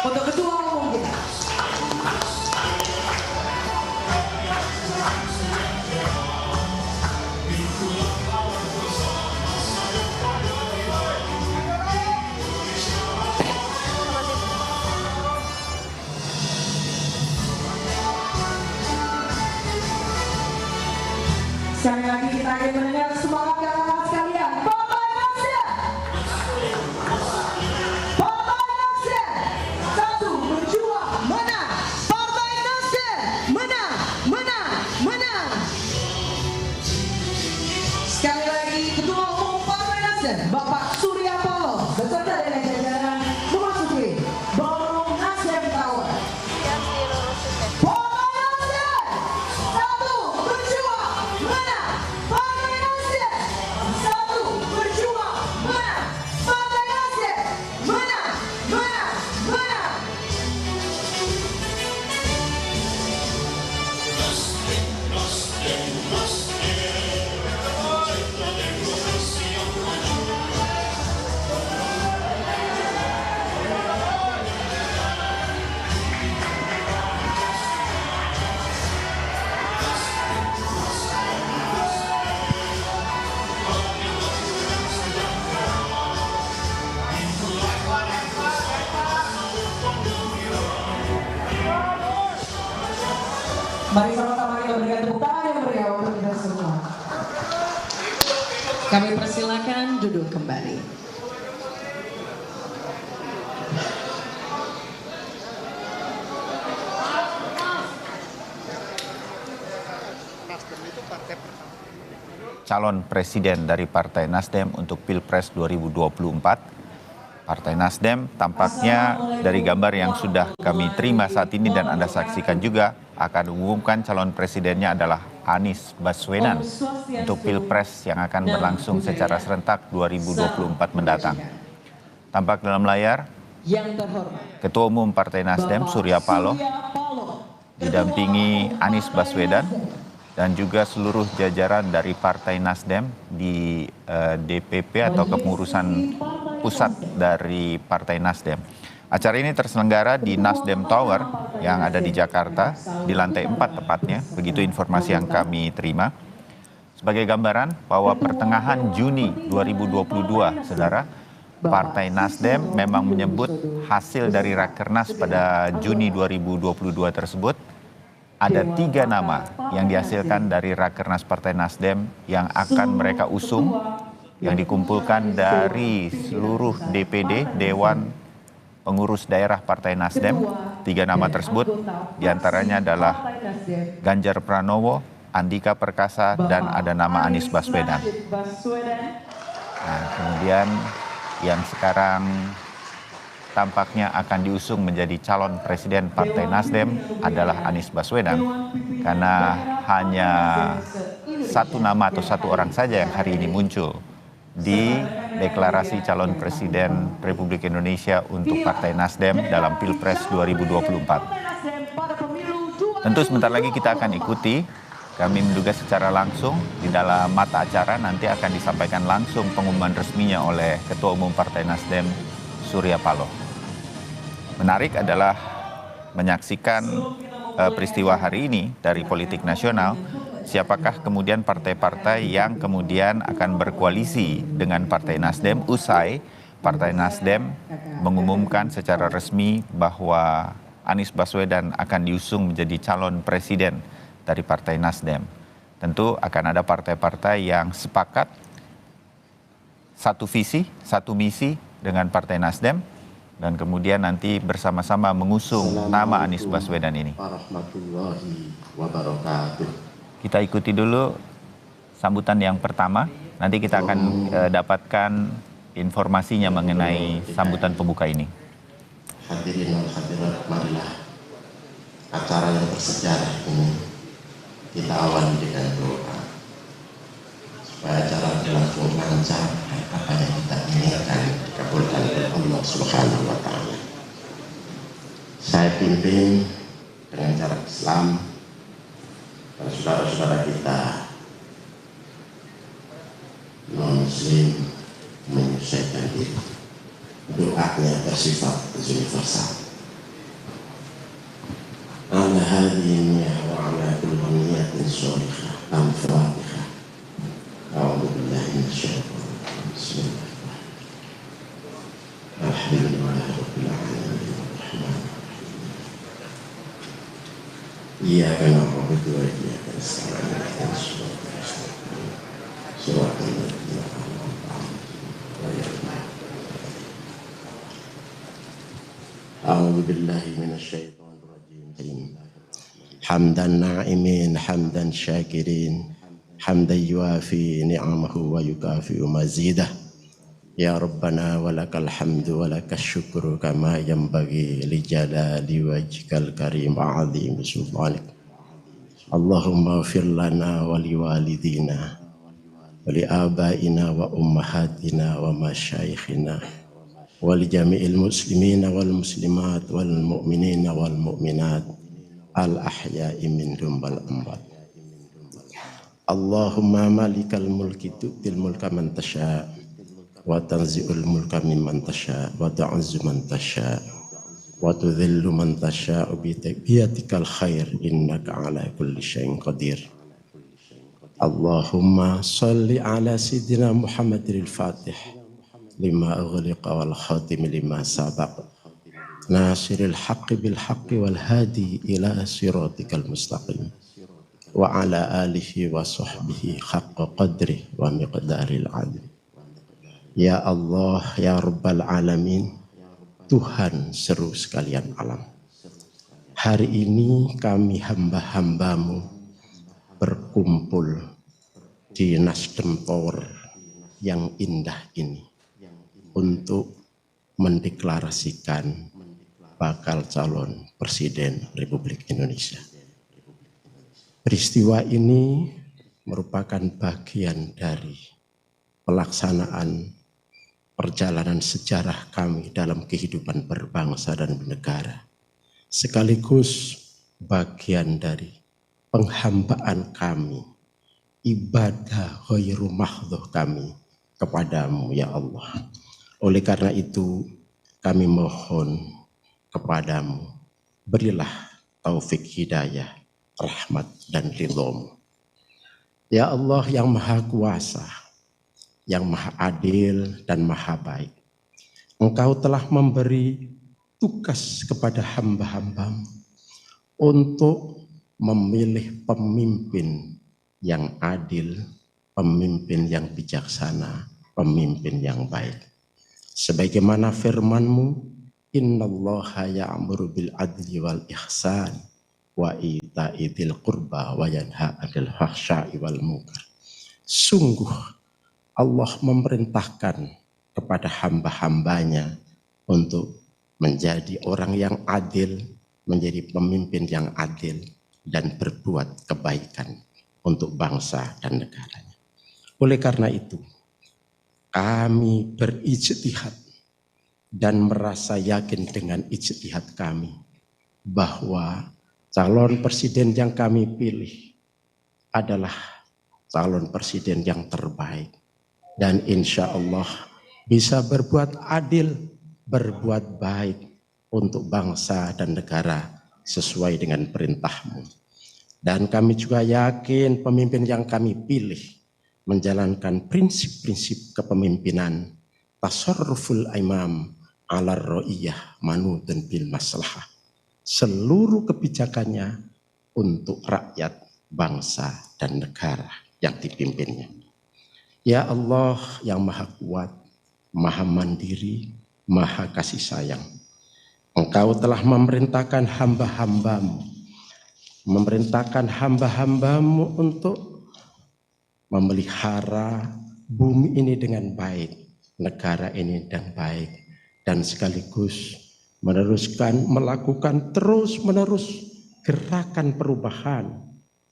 untuk ketua umum kita. Sekali lagi kita ingin mendengar semangat kawan-kawan sekalian. Partai Nasdem. Partai Nasdem. Satu, berjuang, menang. Partai Nasdem, menang, menang, menang. Sekali lagi Ketua Umum Partai Nasdem, Bapak Surya Paloh, beserta dengan jajaran memasuki Ballroom Nasdem Tower. Mari sama-sama kita berikan tepuk tangan yang meriah untuk kita semua. Kami persilakan duduk kembali. Calon presiden dari Partai Nasdem untuk Pilpres 2024. Partai Nasdem tampaknya dari gambar yang sudah kami terima saat ini dan Anda saksikan juga akan mengumumkan calon presidennya adalah Anies Baswedan untuk Pilpres yang akan berlangsung secara serentak 2024 mendatang. Tampak dalam layar Ketua Umum Partai Nasdem Surya Paloh didampingi Anies Baswedan dan juga seluruh jajaran dari Partai Nasdem di DPP atau kepengurusan pusat dari Partai Nasdem. Acara ini terselenggara di Nasdem Tower yang ada di Jakarta, di lantai 4 tepatnya, begitu informasi yang kami terima. Sebagai gambaran bahwa pertengahan Juni 2022, Saudara, Partai Nasdem memang menyebut hasil dari Rakernas pada Juni 2022 tersebut, ada 3 nama yang dihasilkan dari Rakernas Partai Nasdem yang akan mereka usung, yang dikumpulkan dari seluruh DPD, Dewan Pengurus Daerah Partai Nasdem. 3 nama tersebut diantaranya adalah Ganjar Pranowo, Andika Perkasa, dan ada nama Anies Baswedan. Nah, kemudian yang sekarang tampaknya akan diusung menjadi calon presiden Partai Nasdem adalah Anies Baswedan, karena hanya 1 nama atau 1 orang saja yang hari ini muncul di deklarasi calon presiden Republik Indonesia untuk Partai Nasdem dalam Pilpres 2024. Tentu sebentar lagi kita akan ikuti, kami menduga secara langsung di dalam mata acara nanti akan disampaikan langsung pengumuman resminya oleh Ketua Umum Partai Nasdem Surya Paloh. Menarik adalah menyaksikan peristiwa hari ini dari politik nasional. Siapakah kemudian partai-partai yang kemudian akan berkoalisi dengan Partai Nasdem usai Partai Nasdem mengumumkan secara resmi bahwa Anies Baswedan akan diusung menjadi calon presiden dari Partai Nasdem. Tentu akan ada partai-partai yang sepakat satu visi, satu misi dengan Partai Nasdem dan kemudian nanti bersama-sama mengusung nama Anies Baswedan ini. Warahmatullahi wabarakatuh. Kita ikuti dulu sambutan yang pertama. Nanti kita akan dapatkan informasinya mengenai sambutan pembuka ini. Hadirin dan hadirat, marilah acara yang bersejarah ini kita awali dengan doa supaya acara berlangsung lancar dan apa yang kita inginkan dikabulkan oleh Allah Subhanahu wa Ta'ala. Saya pimpin dengan cara Islam dan saudara-saudara kita non-muslim menyesuaikan diri. Doanya bersifat universal. على هذه النية وعلى كل نية صالحة الفاتحة. أعوذ بالله من الشيطان الرجيم. بسم الله الحمد لله رب العالمين الرحمن الرحيم إياك نعبد وإياك نستعين اهدنا الصراط المستقيم صراط الذين أنعمت عليهم غير المغضوب عليهم. أعوذ بالله من الشيطان الرجيم. حمدا ناعمين حمدا شاكرين حمدا يوافي نعمه ويكافئ مزيده. يا ربنا ولك الحمد ولك الشكر كما ينبغي لجلال وجهك الكريم وعظيم سلطانك. اللهم اغفر لنا ولوالدينا ولآبائنا وأمهاتنا ومشايخنا ولجميع المسلمين والمسلمات والمؤمنين والمؤمنات الأحياء منهم والأموات. اللهم مالك الملك تؤتي الملك من تشاء وتنزع الملك ممن تشاء وتعز من تشاء وتذل من تشاء بيدك الخير إنك على كل شيء قدير. اللهم صل على سيدنا محمد الفاتح لما أغلق والخاتم لما سبق ناصر الحق بالحق والهادي إلى صراطك المستقيم وعلى آله وصحبه حق قدره ومقدار العظيم. Ya Allah, ya Rabbal Alamin, Tuhan seru sekalian alam. Hari ini kami hamba-hambamu berkumpul di Nasdem Tower yang indah ini untuk mendeklarasikan bakal calon Presiden Republik Indonesia. Peristiwa ini merupakan bagian dari pelaksanaan perjalanan sejarah kami dalam kehidupan berbangsa dan bernegara, sekaligus bagian dari penghambaan kami, ibadah ghairu mahdhuh kami kepadamu ya Allah. Oleh karena itu kami mohon kepadamu, berilah taufik hidayah, rahmat dan ridhamu. Ya Allah yang maha kuasa, yang maha adil dan maha baik, Engkau telah memberi tugas kepada hamba-hambamu untuk memilih pemimpin yang adil, pemimpin yang bijaksana, pemimpin yang baik. Sebagaimana firman-Mu, innallaha ya'muru bil adli wal ihsan wa ita'i dzil qurba wa yanha 'anil fahsya'i wal munkar. Sungguh Allah memerintahkan kepada hamba-hambanya untuk menjadi orang yang adil, menjadi pemimpin yang adil, dan berbuat kebaikan untuk bangsa dan negaranya. Oleh karena itu, kami berijtihad dan merasa yakin dengan ijtihad kami bahwa calon presiden yang kami pilih adalah calon presiden yang terbaik. Dan insya Allah bisa berbuat adil, berbuat baik untuk bangsa dan negara sesuai dengan perintah-Mu. Dan kami juga yakin pemimpin yang kami pilih menjalankan prinsip-prinsip kepemimpinan tasarruful imam ala ra'iyah manutun bil maslahah. Seluruh kebijakannya untuk rakyat, bangsa dan negara yang dipimpinnya. Ya Allah yang maha kuat, maha mandiri, maha kasih sayang. Engkau telah memerintahkan hamba-hambamu untuk memelihara bumi ini dengan baik, negara ini dengan baik, dan sekaligus melakukan terus-menerus gerakan perubahan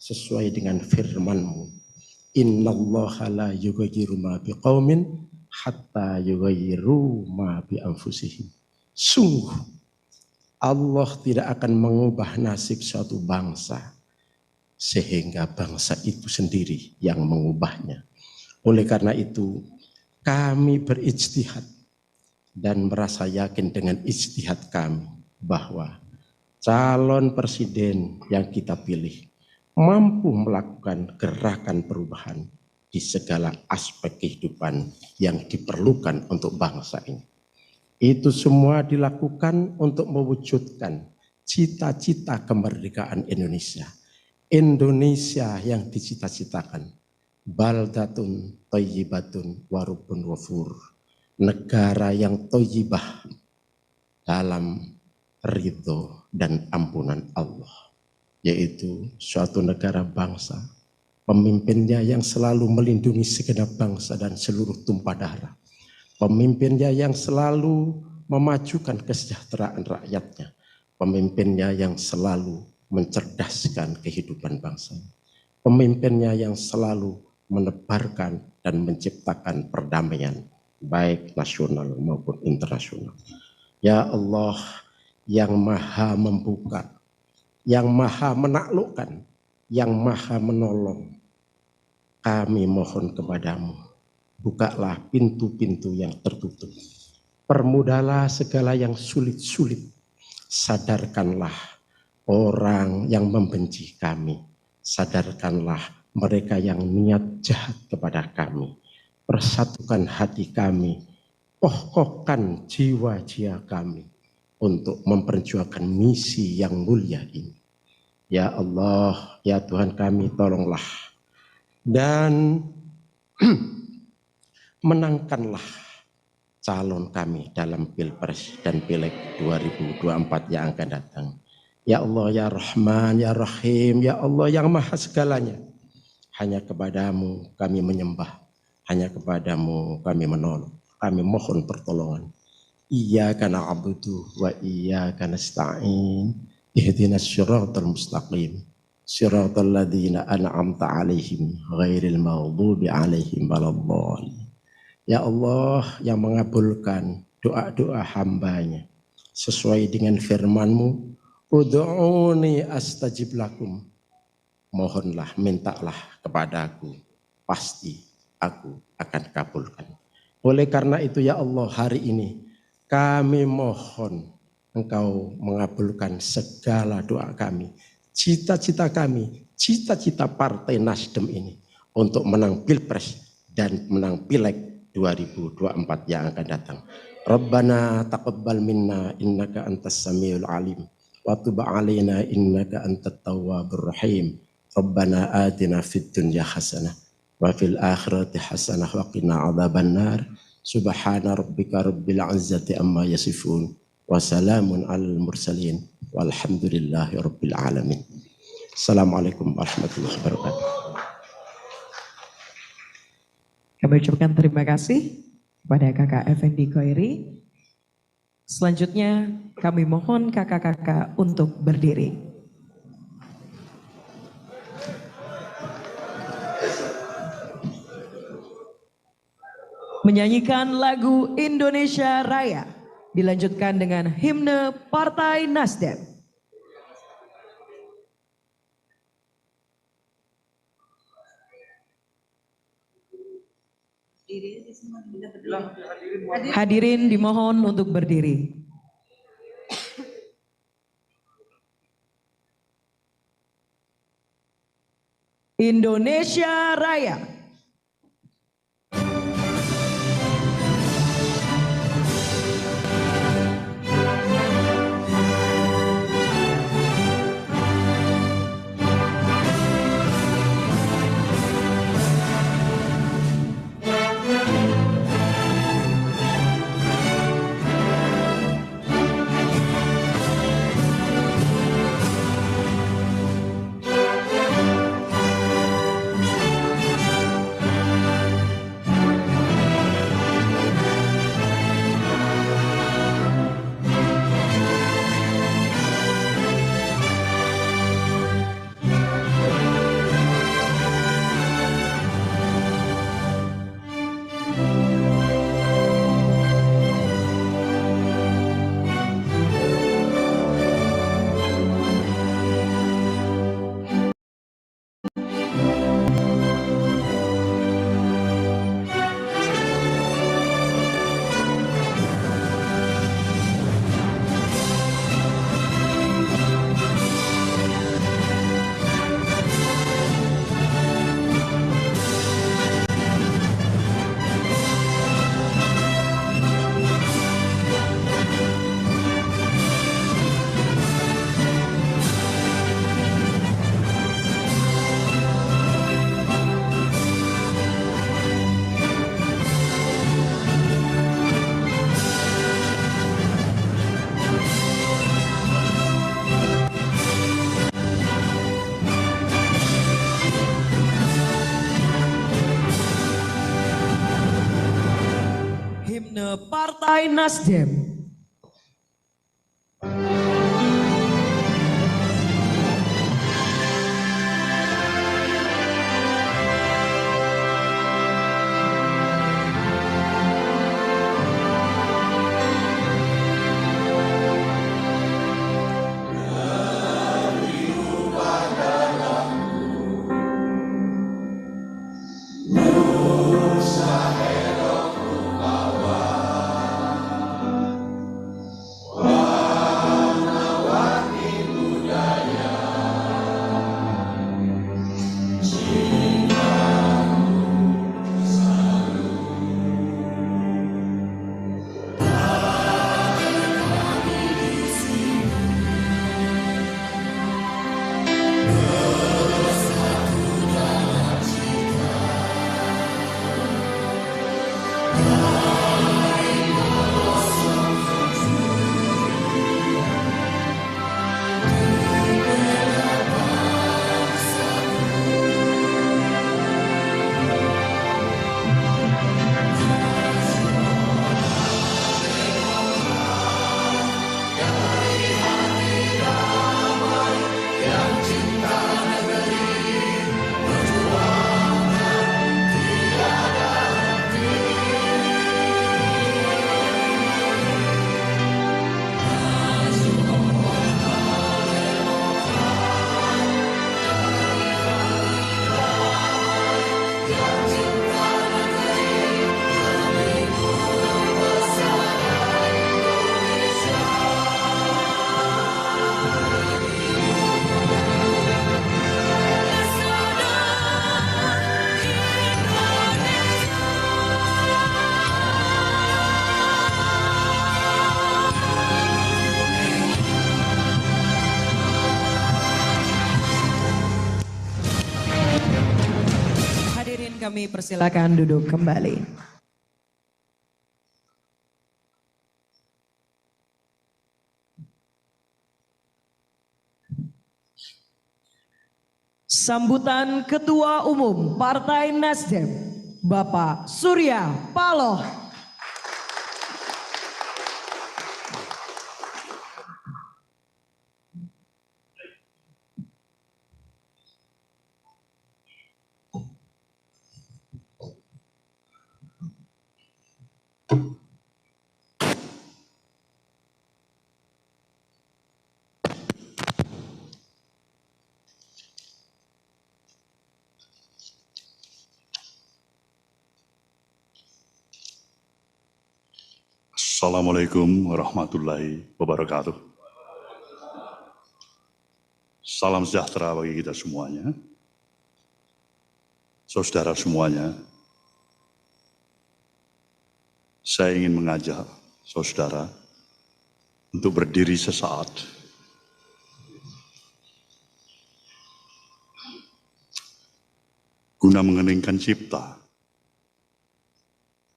sesuai dengan firman-Mu. Innallaha la yughayyiru ma biqaumin hatta yughayyiru ma bi anfusihim. Sungguh Allah tidak akan mengubah nasib suatu bangsa sehingga bangsa itu sendiri yang mengubahnya. Oleh karena itu kami berijtihad dan merasa yakin dengan ijtihad kami bahwa calon presiden yang kita pilih mampu melakukan gerakan perubahan di segala aspek kehidupan yang diperlukan untuk bangsa ini. Itu semua dilakukan untuk mewujudkan cita-cita kemerdekaan Indonesia. Indonesia yang dicita-citakan. Baldatun thayyibatun warubun wafur. Negara yang thayyibah dalam ridho dan ampunan Allah. Yaitu suatu negara bangsa, pemimpinnya yang selalu melindungi segenap bangsa dan seluruh tumpah darah. Pemimpinnya yang selalu memajukan kesejahteraan rakyatnya. Pemimpinnya yang selalu mencerdaskan kehidupan bangsa. Pemimpinnya yang selalu menebarkan dan menciptakan perdamaian, baik nasional maupun internasional. Ya Allah yang maha membuka, yang maha menaklukkan, yang maha menolong, kami mohon kepadamu, bukalah pintu-pintu yang tertutup. Permudahlah segala yang sulit-sulit. Sadarkanlah orang yang membenci kami. Sadarkanlah mereka yang niat jahat kepada kami. Persatukan hati kami. Kokohkan jiwa-jiwa kami untuk memperjuangkan misi yang mulia ini. Ya Allah, ya Tuhan kami, tolonglah dan menangkanlah calon kami dalam Pilpres dan Pileg 2024 yang akan datang. Ya Allah, ya Rahman, ya Rahim, ya Allah yang maha segalanya. Hanya kepadamu kami menyembah, hanya kepadamu kami menolong, kami mohon pertolongan. Iyyaka na'budu wa iyyaka nasta'in. Ihdinas siratal mustaqim. Siratal ladzina an'amta 'alaihim ghairil maghdubi 'alaihim waladdallin. Ya Allah yang mengabulkan doa-doa hambanya sesuai dengan firman-Mu, ud'uni astajib lakum. Mohonlah, mintalah kepadaku, pasti aku akan kabulkan. Oleh karena itu ya Allah, hari ini kami mohon Engkau mengabulkan segala doa kami, cita-cita kami, cita-cita Partai Nasdem ini untuk menang Pilpres dan menang Pileg 2024 yang akan datang. Rabbana taqabbal minna innaka antas samiul alim wa tub alaina innaka antat tawwabur rahim. Rabbana atina fid dunya hasanah wa fil akhirati hasanah wa qina adzabannar. Subhana rabbika rabbil izzati amma yasifun wa salamun alal mursalin walhamdulillahi rabbil alamin. Assalamualaikum warahmatullahi wabarakatuh. Kami ucapkan terima kasih kepada Kakak Effendi Khairi. Selanjutnya kami mohon kakak-kakak untuk berdiri. Menyanyikan lagu Indonesia Raya, dilanjutkan dengan himne Partai Nasdem. Hadirin dimohon untuk berdiri. Indonesia Raya. Partai Nasdem. Hadirin kami persilakan duduk kembali. Sambutan Ketua Umum Partai Nasdem, Bapak Surya Paloh. Assalamualaikum warahmatullahi wabarakatuh. Salam sejahtera bagi kita semuanya. Saudara semuanya, saya ingin mengajak saudara untuk berdiri sesaat. Guna mengeningkan cipta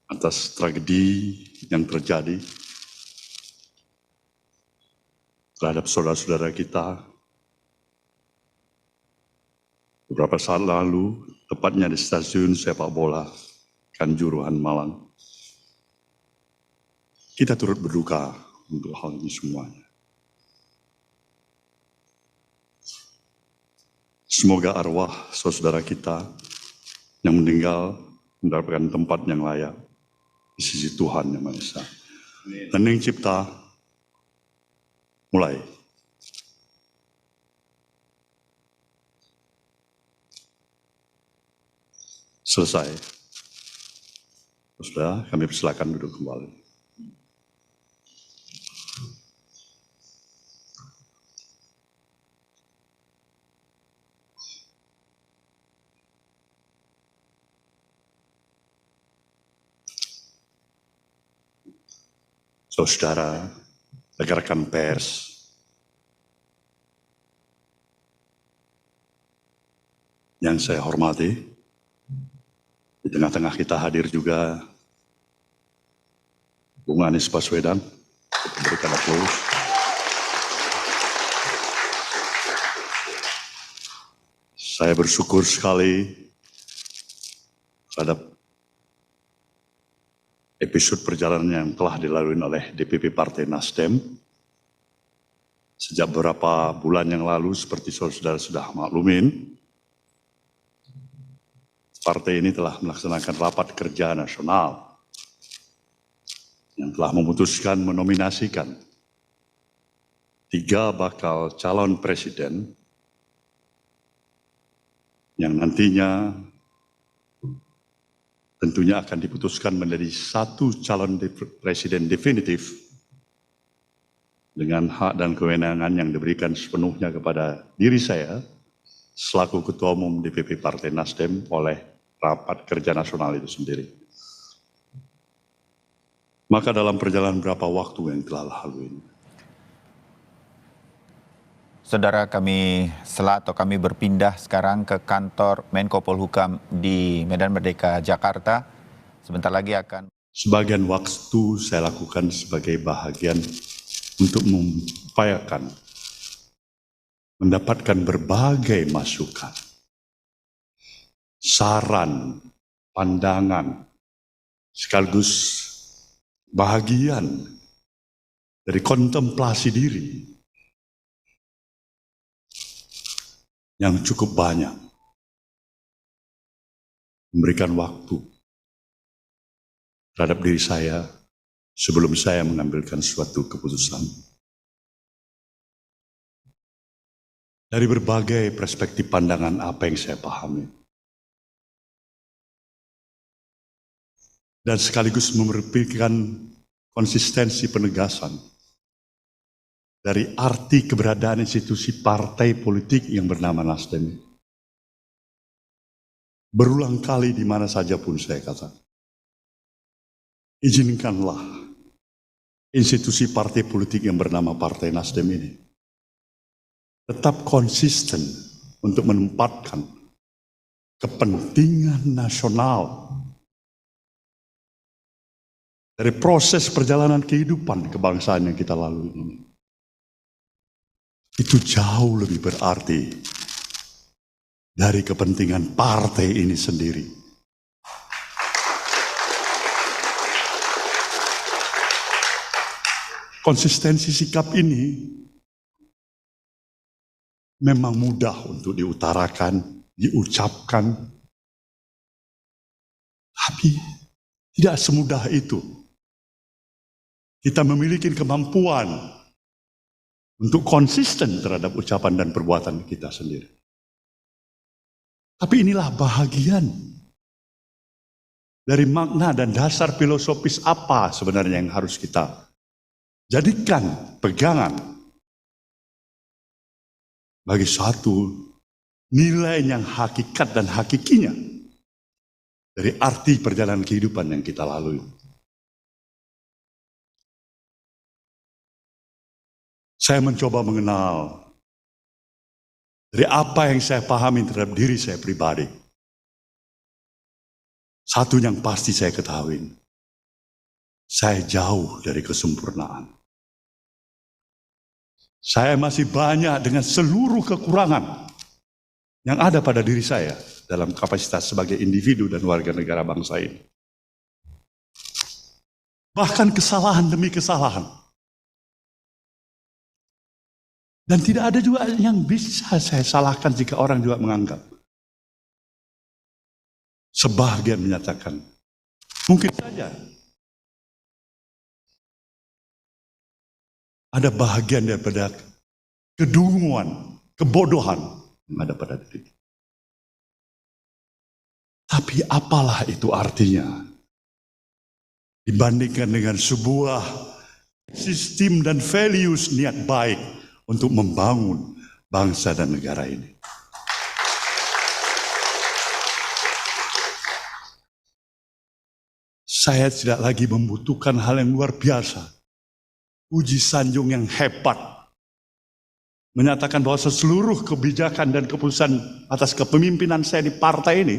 atas tragedi yang terjadi terhadap saudara-saudara kita beberapa saat lalu, tepatnya di stasiun sepak bola Kanjuruhan Malang. Kita turut berduka untuk hal ini semuanya. Semoga arwah saudara kita yang meninggal mendapatkan tempat yang layak di sisi Tuhan Yang Maha Esa. Hening cipta, mulai. Selesai. Saudara, kami persilakan duduk kembali. Saudara, rekan-rekan pers, yang saya hormati, di tengah-tengah kita hadir juga Bung Anies Baswedan, kita berikan aplaus. Saya bersyukur sekali terhadap episode perjalanan yang telah dilalui oleh DPP Partai Nasdem sejak beberapa bulan yang lalu, seperti saudara sudah maklumin, partai ini telah melaksanakan rapat kerja nasional yang telah memutuskan menominasikan 3 bakal calon presiden yang nantinya tentunya akan diputuskan menjadi 1 calon presiden definitif dengan hak dan kewenangan yang diberikan sepenuhnya kepada diri saya selaku Ketua Umum DPP Partai Nasdem oleh Rapat Kerja Nasional itu sendiri. Maka dalam perjalanan berapa waktu yang telah lalu ini, Saudara, kami berpindah sekarang ke kantor Menko Polhukam di Medan Merdeka, Jakarta. Sebentar lagi akan... Sebagian waktu saya lakukan sebagai bahagian untuk mengupayakan mendapatkan berbagai masukan, saran, pandangan, sekaligus bahagian dari kontemplasi diri yang cukup banyak, memberikan waktu terhadap diri saya sebelum saya mengambilkan suatu keputusan. Dari berbagai perspektif pandangan apa yang saya pahami. Dan sekaligus memberikan konsistensi penegasan dari arti keberadaan institusi partai politik yang bernama Nasdem. Berulang kali di mana saja pun saya katakan, izinkanlah institusi partai politik yang bernama Partai Nasdem ini tetap konsisten untuk menempatkan kepentingan nasional dari proses perjalanan kehidupan kebangsaan yang kita lalui ini. Itu jauh lebih berarti dari kepentingan partai ini sendiri. Konsistensi sikap ini memang mudah untuk diutarakan, diucapkan, tapi tidak semudah itu. Kita memiliki kemampuan untuk konsisten terhadap ucapan dan perbuatan kita sendiri. Tapi inilah bahagian dari makna dan dasar filosofis apa sebenarnya yang harus kita jadikan pegangan bagi suatu nilai yang hakikat dan hakikinya dari arti perjalanan kehidupan yang kita lalui. Saya mencoba mengenal dari apa yang saya pahami terhadap diri saya pribadi. Satu yang pasti saya ketahui, saya jauh dari kesempurnaan. Saya masih banyak dengan seluruh kekurangan yang ada pada diri saya dalam kapasitas sebagai individu dan warga negara bangsa ini. Bahkan kesalahan demi kesalahan. Dan tidak ada juga yang bisa saya salahkan jika orang juga menganggap. Sebagian menyatakan, mungkin saja ada bahagian daripada kedunguan, kebodohan yang ada pada diri. Tapi apalah itu artinya dibandingkan dengan sebuah sistem dan values niat baik untuk membangun bangsa dan negara ini. Saya tidak lagi membutuhkan hal yang luar biasa, puji sanjung yang hebat, menyatakan bahwa seluruh kebijakan dan keputusan atas kepemimpinan saya di partai ini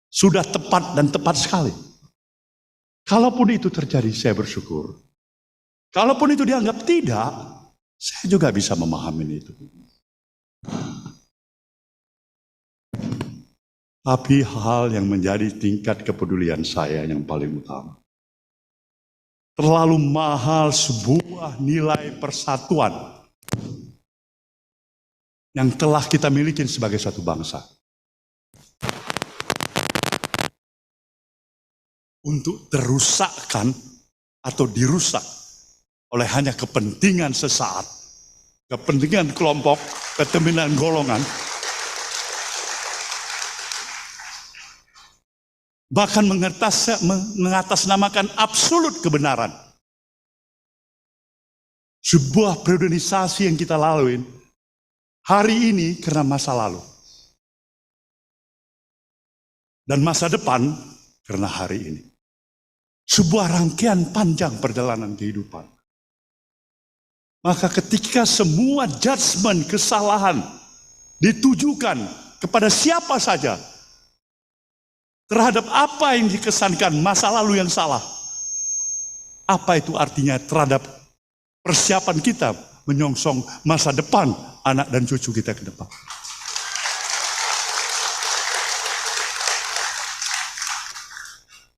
sudah tepat dan tepat sekali. Kalaupun itu terjadi, saya bersyukur. Kalaupun itu dianggap tidak, saya juga bisa memahami itu. Tapi hal yang menjadi tingkat kepedulian saya yang paling utama terlalu mahal sebuah nilai persatuan yang telah kita miliki sebagai suatu bangsa. Untuk terusakkan atau dirusak oleh hanya kepentingan sesaat, kepentingan kelompok, kepentingan golongan, bahkan mengatasnamakan absolut kebenaran. Sebuah periodisasi yang kita lalui hari ini karena masa lalu. Dan masa depan karena hari ini. Sebuah rangkaian panjang perjalanan kehidupan. Maka ketika semua judgement kesalahan ditujukan kepada siapa saja, terhadap apa yang dikesankan masa lalu yang salah, apa itu artinya terhadap persiapan kita menyongsong masa depan anak dan cucu kita ke depan.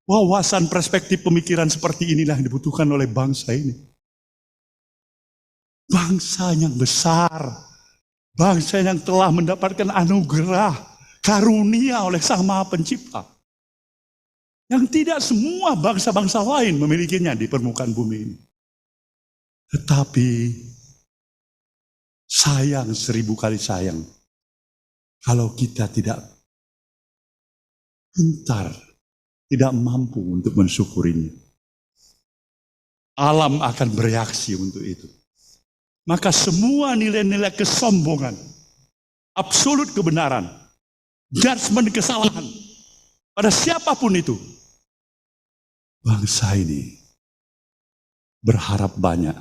Wawasan perspektif pemikiran seperti inilah yang dibutuhkan oleh bangsa ini. Bangsa yang besar, bangsa yang telah mendapatkan anugerah, karunia oleh Sang Maha Pencipta. Yang tidak semua bangsa-bangsa lain memilikinya di permukaan bumi ini. Tetapi sayang, 1000 kali sayang, kalau kita tidak pintar, tidak mampu untuk mensyukurinya. Alam akan bereaksi untuk itu. Maka semua nilai-nilai kesombongan, absolut kebenaran, judgement kesalahan, pada siapapun itu, bangsa ini berharap banyak.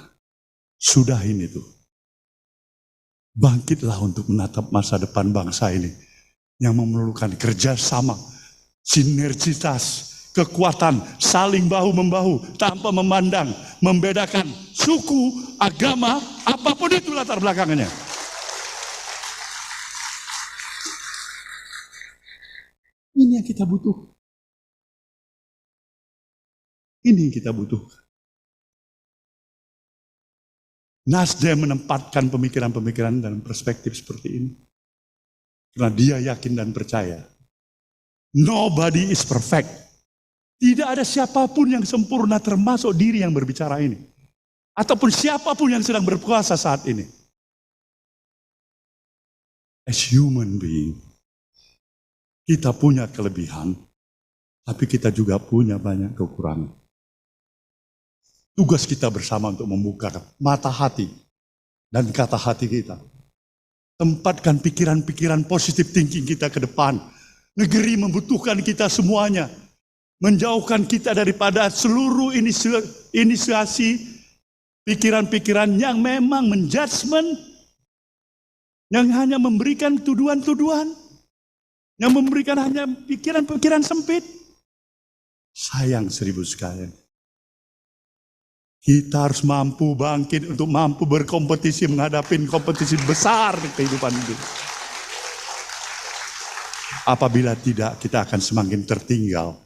Sudahin itu. Bangkitlah untuk menatap masa depan bangsa ini yang memerlukan kerjasama, sinergitas, kekuatan, saling bahu-membahu, tanpa memandang, membedakan suku, agama, apapun itu latar belakangnya. Ini yang kita butuh. Ini yang kita butuh. Nasdem menempatkan pemikiran-pemikiran dan perspektif seperti ini. Karena dia yakin dan percaya. Nobody is perfect. Tidak ada siapapun yang sempurna termasuk diri yang berbicara ini. Ataupun siapapun yang sedang berkuasa saat ini. As human being, kita punya kelebihan, tapi kita juga punya banyak kekurangan. Tugas kita bersama untuk membuka mata hati dan kata hati kita. Tempatkan pikiran-pikiran positif thinking kita ke depan. Negeri membutuhkan kita semuanya. Menjauhkan kita daripada seluruh inisiasi pikiran-pikiran yang memang menjudgment, yang hanya memberikan tuduhan-tuduhan, yang memberikan hanya pikiran-pikiran sempit. Sayang 1000 sekalian. Kita harus mampu bangkit untuk mampu berkompetisi menghadapi kompetisi besar di kehidupan ini. Apabila tidak, kita akan semakin tertinggal.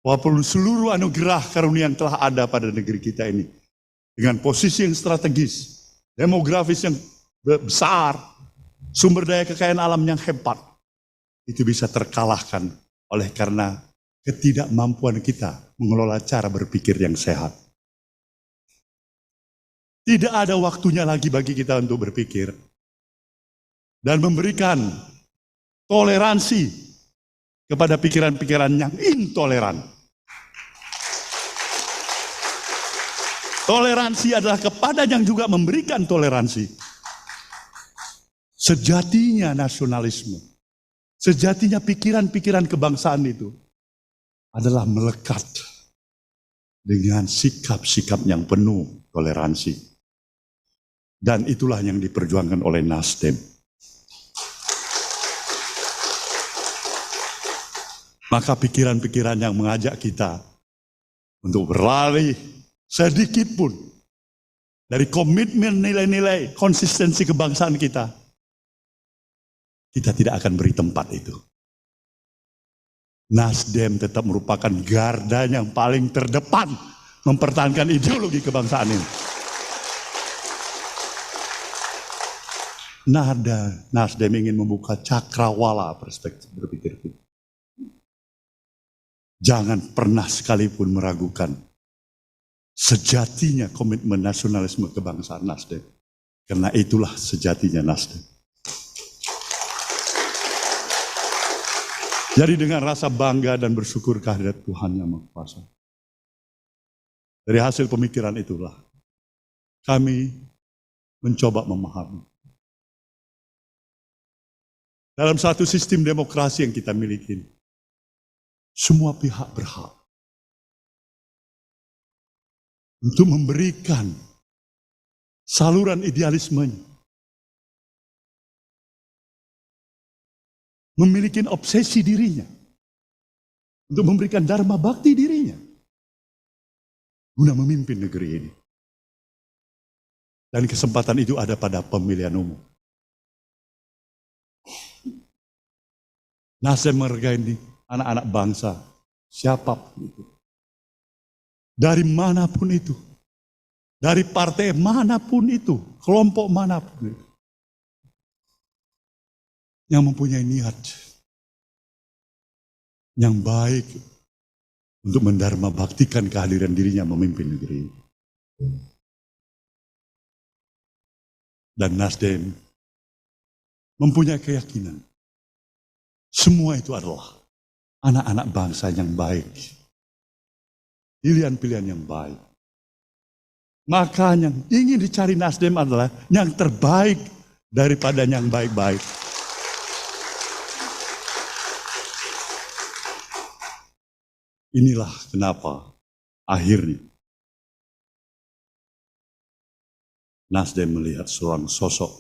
Walaupun seluruh anugerah karunia yang telah ada pada negeri kita ini, dengan posisi yang strategis, demografis yang besar, sumber daya kekayaan alam yang hebat, itu bisa terkalahkan oleh karena ketidakmampuan kita mengelola cara berpikir yang sehat. Tidak ada waktunya lagi bagi kita untuk berpikir dan memberikan toleransi kepada pikiran-pikiran yang intoleran. Toleransi adalah kepada yang juga memberikan toleransi. Sejatinya nasionalisme, sejatinya pikiran-pikiran kebangsaan itu adalah melekat dengan sikap-sikap yang penuh toleransi. Dan itulah yang diperjuangkan oleh Nasdem. Maka pikiran-pikiran yang mengajak kita untuk berlari sedikit pun dari komitmen nilai-nilai konsistensi kebangsaan kita, kita tidak akan beri tempat itu. Nasdem tetap merupakan garda yang paling terdepan mempertahankan ideologi kebangsaan ini. Nasdem ingin membuka cakrawala perspektif berpikir kita. Jangan pernah sekalipun meragukan sejatinya komitmen nasionalisme kebangsaan Nasdem. Karena itulah sejatinya Nasdem. Jadi dengan rasa bangga dan bersyukur kehadirat Tuhan Yang Maha Kuasa. Dari hasil pemikiran itulah kami mencoba memahami. Dalam satu sistem demokrasi yang kita miliki, semua pihak berhak untuk memberikan saluran idealismenya, memiliki obsesi dirinya, untuk memberikan dharma bakti dirinya, guna memimpin negeri ini. Dan kesempatan itu ada pada pemilihan umum. Nasdem menghargai anak-anak bangsa, siapapun itu. Dari manapun itu. Dari partai manapun itu, kelompok manapun itu. Yang mempunyai niat yang baik untuk mendharma baktikan kehadiran dirinya memimpin negeri ini. Dan Nasdem mempunyai keyakinan semua itu adalah anak-anak bangsa yang baik. Pilihan-pilihan yang baik. Maka yang ingin dicari Nasdem adalah yang terbaik daripada yang baik-baik. Inilah kenapa akhirnya Nasdem melihat seorang sosok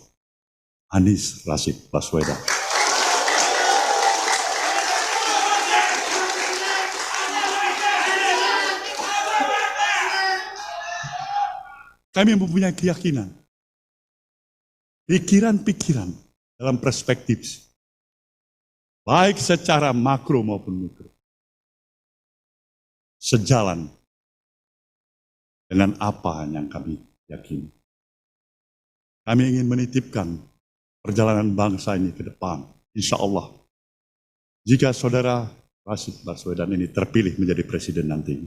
Anies Rashid Baswedan. Kami mempunyai keyakinan, pikiran-pikiran dalam perspektif, baik secara makro maupun mikro, sejalan dengan apa yang kami yakini. Kami ingin menitipkan perjalanan bangsa ini ke depan, insya Allah. Jika saudara Rashid Baswedan ini terpilih menjadi presiden nanti,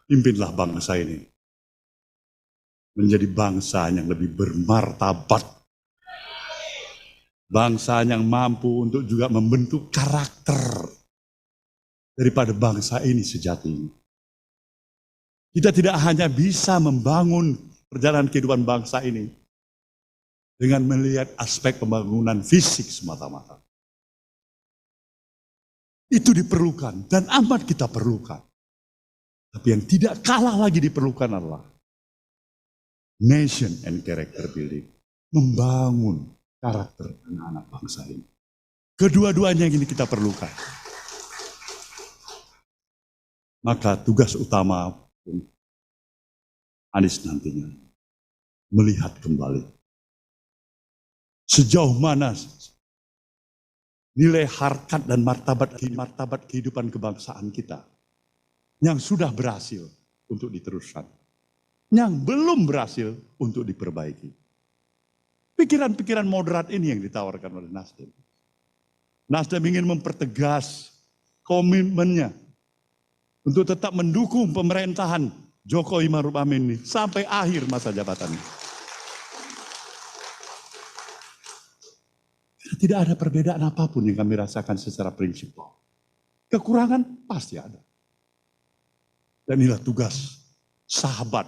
pimpinlah bangsa ini menjadi bangsa yang lebih bermartabat. Bangsa yang mampu untuk juga membentuk karakter daripada bangsa ini sejatinya. Kita tidak hanya bisa membangun perjalanan kehidupan bangsa ini dengan melihat aspek pembangunan fisik semata-mata. Itu diperlukan dan amat kita perlukan. Tapi yang tidak kalah lagi diperlukan adalah nation and character building. Membangun karakter anak-anak bangsa ini. Kedua-duanya yang ini kita perlukan. Maka tugas utama Anies nantinya melihat kembali sejauh mana nilai harkat dan martabat kehidupan kebangsaan kita yang sudah berhasil untuk diteruskan, yang belum berhasil untuk diperbaiki. Pikiran-pikiran moderat ini yang ditawarkan oleh Nasdem. Nasdem ingin mempertegas komitmennya untuk tetap mendukung pemerintahan Jokowi Maruf Amin ini sampai akhir masa jabatannya. Tidak ada perbedaan apapun yang kami rasakan secara prinsipal. Kekurangan pasti ada. Dan inilah tugas sahabat,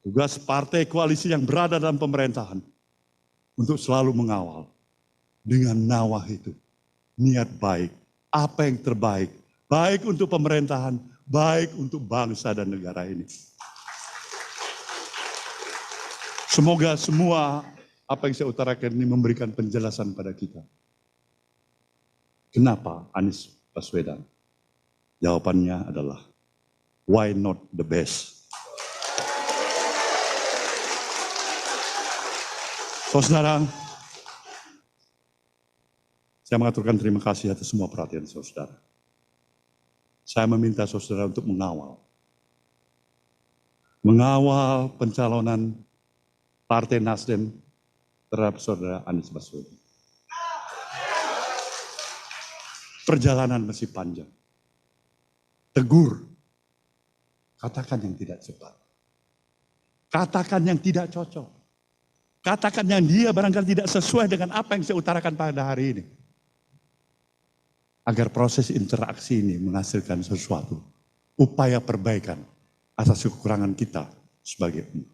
tugas partai koalisi yang berada dalam pemerintahan untuk selalu mengawal dengan nawah itu, niat baik, apa yang terbaik, baik untuk pemerintahan, baik untuk bangsa dan negara ini. Semoga semua apa yang saya utarakan ini memberikan penjelasan pada kita. Kenapa Anies Baswedan? Jawabannya adalah why not the best? Saudara, saya mengaturkan terima kasih atas semua perhatian saudara. saya meminta saudara untuk mengawal pencalonan Partai Nasdem terhadap saudara Anies Baswedan. Perjalanan masih panjang. Tegur, katakan yang tidak cepat. Katakan yang tidak cocok. Katakan yang dia barangkali tidak sesuai dengan apa yang saya utarakan pada hari ini. Agar proses interaksi ini menghasilkan sesuatu. Upaya perbaikan atas kekurangan kita sebagai umat.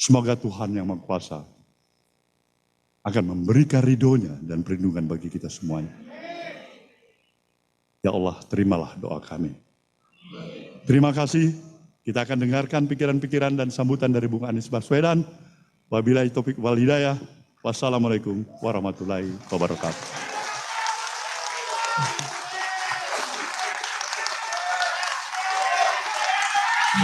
Semoga Tuhan yang Maha Kuasa akan memberikan ridhonya dan perlindungan bagi kita semuanya. Ya Allah, terimalah doa kami. Terima kasih. Kita akan dengarkan pikiran-pikiran dan sambutan dari Bung Anies Baswedan. Wabillahi taufiq wal hidayah. Wassalamualaikum warahmatullahi wabarakatuh.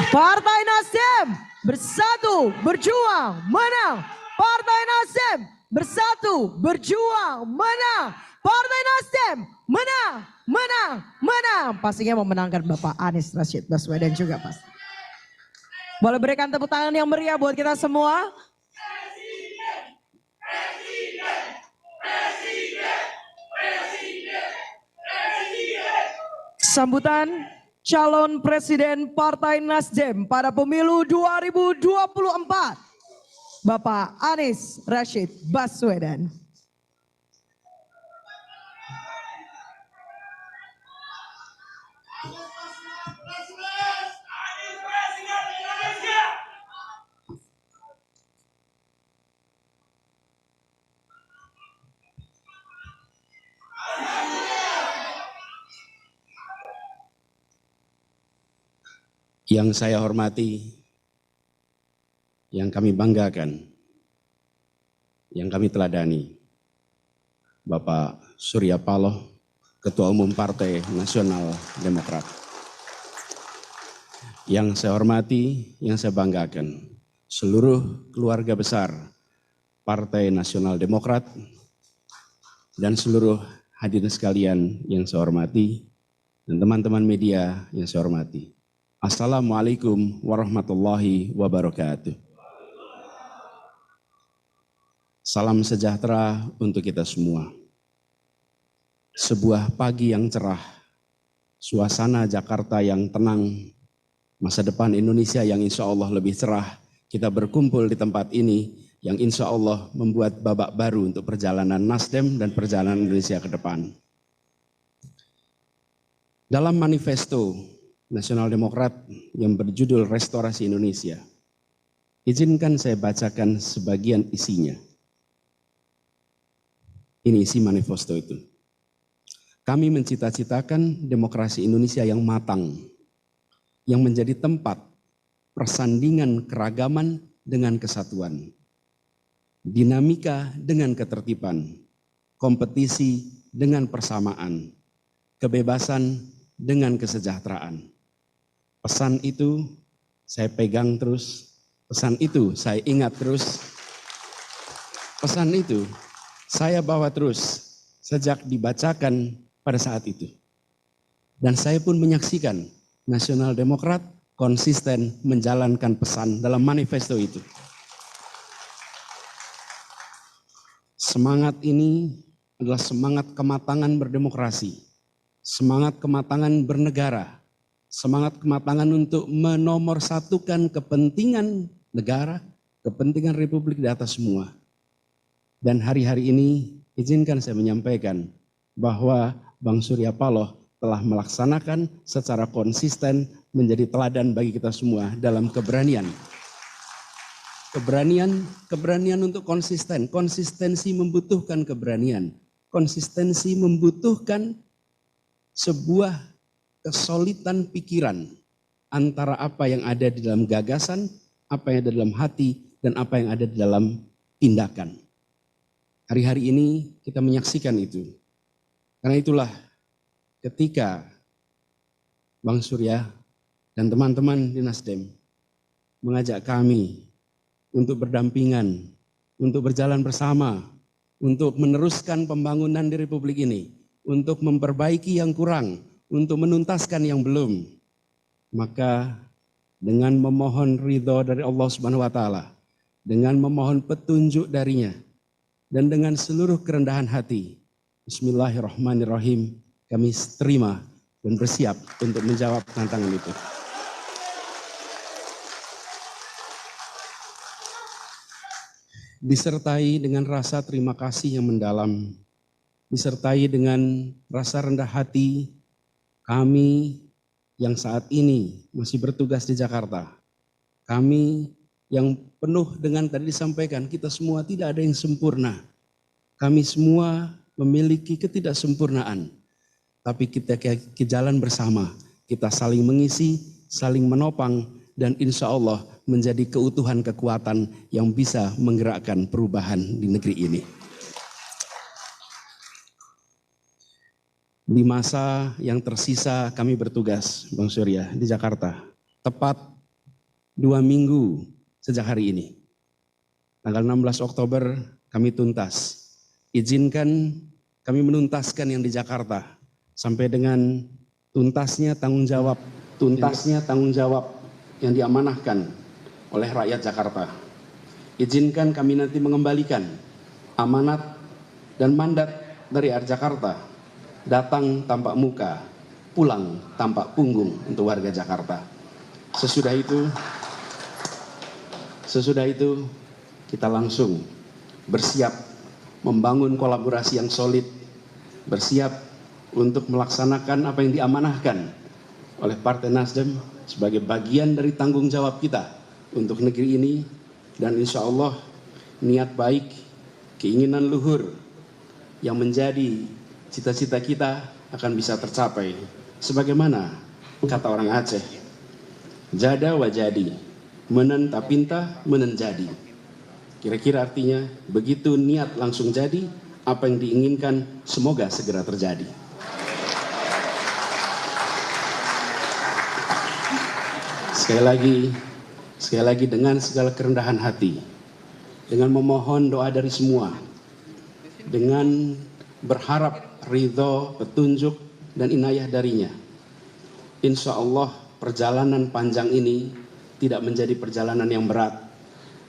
Partai Nasdem bersatu berjuang menang. Partai Nasdem bersatu berjuang menang. Partai Nasdem menang, menang, menang. Pastinya memenangkan Bapak Anies Rashid Baswedan juga pasti. Boleh berikan tepuk tangan yang meriah buat kita semua. Sambutan calon presiden Partai Nasdem pada pemilu 2024, Bapak Anies Rashid Baswedan. Yang saya hormati, yang kami banggakan, yang kami teladani, Bapak Surya Paloh, Ketua Umum Partai Nasional Demokrat. Yang saya hormati, yang saya banggakan, seluruh keluarga besar Partai Nasional Demokrat dan seluruh hadirin sekalian yang saya hormati, dan teman-teman media yang saya hormati. Assalamualaikum warahmatullahi wabarakatuh. Salam sejahtera untuk kita semua. Sebuah pagi yang cerah, suasana Jakarta yang tenang, masa depan Indonesia yang insya Allah lebih cerah. Kita berkumpul di tempat ini yang insya Allah membuat babak baru untuk perjalanan Nasdem dan perjalanan Indonesia ke depan. Dalam manifesto Nasional Demokrat yang berjudul Restorasi Indonesia, izinkan saya bacakan sebagian isinya. Ini isi manifesto itu. Kami mencita-citakan demokrasi Indonesia yang matang, yang menjadi tempat persandingan keragaman dengan kesatuan, dinamika dengan ketertiban, kompetisi dengan persamaan, kebebasan dengan kesejahteraan. Pesan itu saya pegang terus, pesan itu saya ingat terus, pesan itu saya bawa terus sejak dibacakan pada saat itu. Dan saya pun menyaksikan Nasional Demokrat konsisten menjalankan pesan dalam manifesto itu. Semangat ini adalah semangat kematangan berdemokrasi, semangat kematangan bernegara, semangat kematangan untuk menomorsatukan kepentingan negara, kepentingan Republik di atas semua. Dan hari-hari ini izinkan saya menyampaikan bahwa Bang Surya Paloh telah melaksanakan secara konsisten menjadi teladan bagi kita semua dalam keberanian. Keberanian untuk konsisten. Konsistensi membutuhkan keberanian. Konsistensi membutuhkan sebuah kesolidan pikiran antara apa yang ada di dalam gagasan, apa yang ada di dalam hati, dan apa yang ada di dalam tindakan. Hari-hari ini kita menyaksikan itu. Karena itulah ketika Bang Surya dan teman-teman di Nasdem mengajak kami untuk berdampingan, untuk berjalan bersama, untuk meneruskan pembangunan di Republik ini, untuk memperbaiki yang kurang, untuk menuntaskan yang belum, maka dengan memohon ridho dari Allah Subhanahu wa taala, dengan memohon petunjuk darinya, dan dengan seluruh kerendahan hati, bismillahirrahmanirrahim, kami terima dan bersiap untuk menjawab tantangan itu. Disertai dengan rasa terima kasih yang mendalam, disertai dengan rasa rendah hati kami yang saat ini masih bertugas di Jakarta, kami yang penuh dengan tadi disampaikan, kita semua tidak ada yang sempurna, kami semua memiliki ketidaksempurnaan, tapi kita ke jalan bersama, kita saling mengisi, saling menopang, dan insya Allah menjadi keutuhan kekuatan yang bisa menggerakkan perubahan di negeri ini. Di masa yang tersisa kami bertugas, Bang Surya, di Jakarta, tepat 2 minggu sejak hari ini. Tanggal 16 Oktober kami tuntas. Izinkan kami menuntaskan yang di Jakarta sampai dengan tuntasnya tanggung jawab yang diamanahkan oleh rakyat Jakarta. Izinkan kami nanti mengembalikan amanat dan mandat dari rakyat Jakarta, datang tanpa muka, pulang tanpa punggung untuk warga Jakarta. Sesudah itu kita langsung bersiap membangun kolaborasi yang solid, bersiap untuk melaksanakan apa yang diamanahkan oleh Partai Nasdem sebagai bagian dari tanggung jawab kita untuk negeri ini, dan insya Allah niat baik, keinginan luhur yang menjadi cita-cita kita akan bisa tercapai. Sebagaimana kata orang Aceh, jada wajadi, menen tapinta menen jadi. Kira-kira artinya begitu niat langsung jadi, apa yang diinginkan semoga segera terjadi. Sekali lagi dengan segala kerendahan hati, dengan memohon doa dari semua, dengan berharap ridho, petunjuk, dan inayah darinya. Insya Allah perjalanan panjang ini tidak menjadi perjalanan yang berat,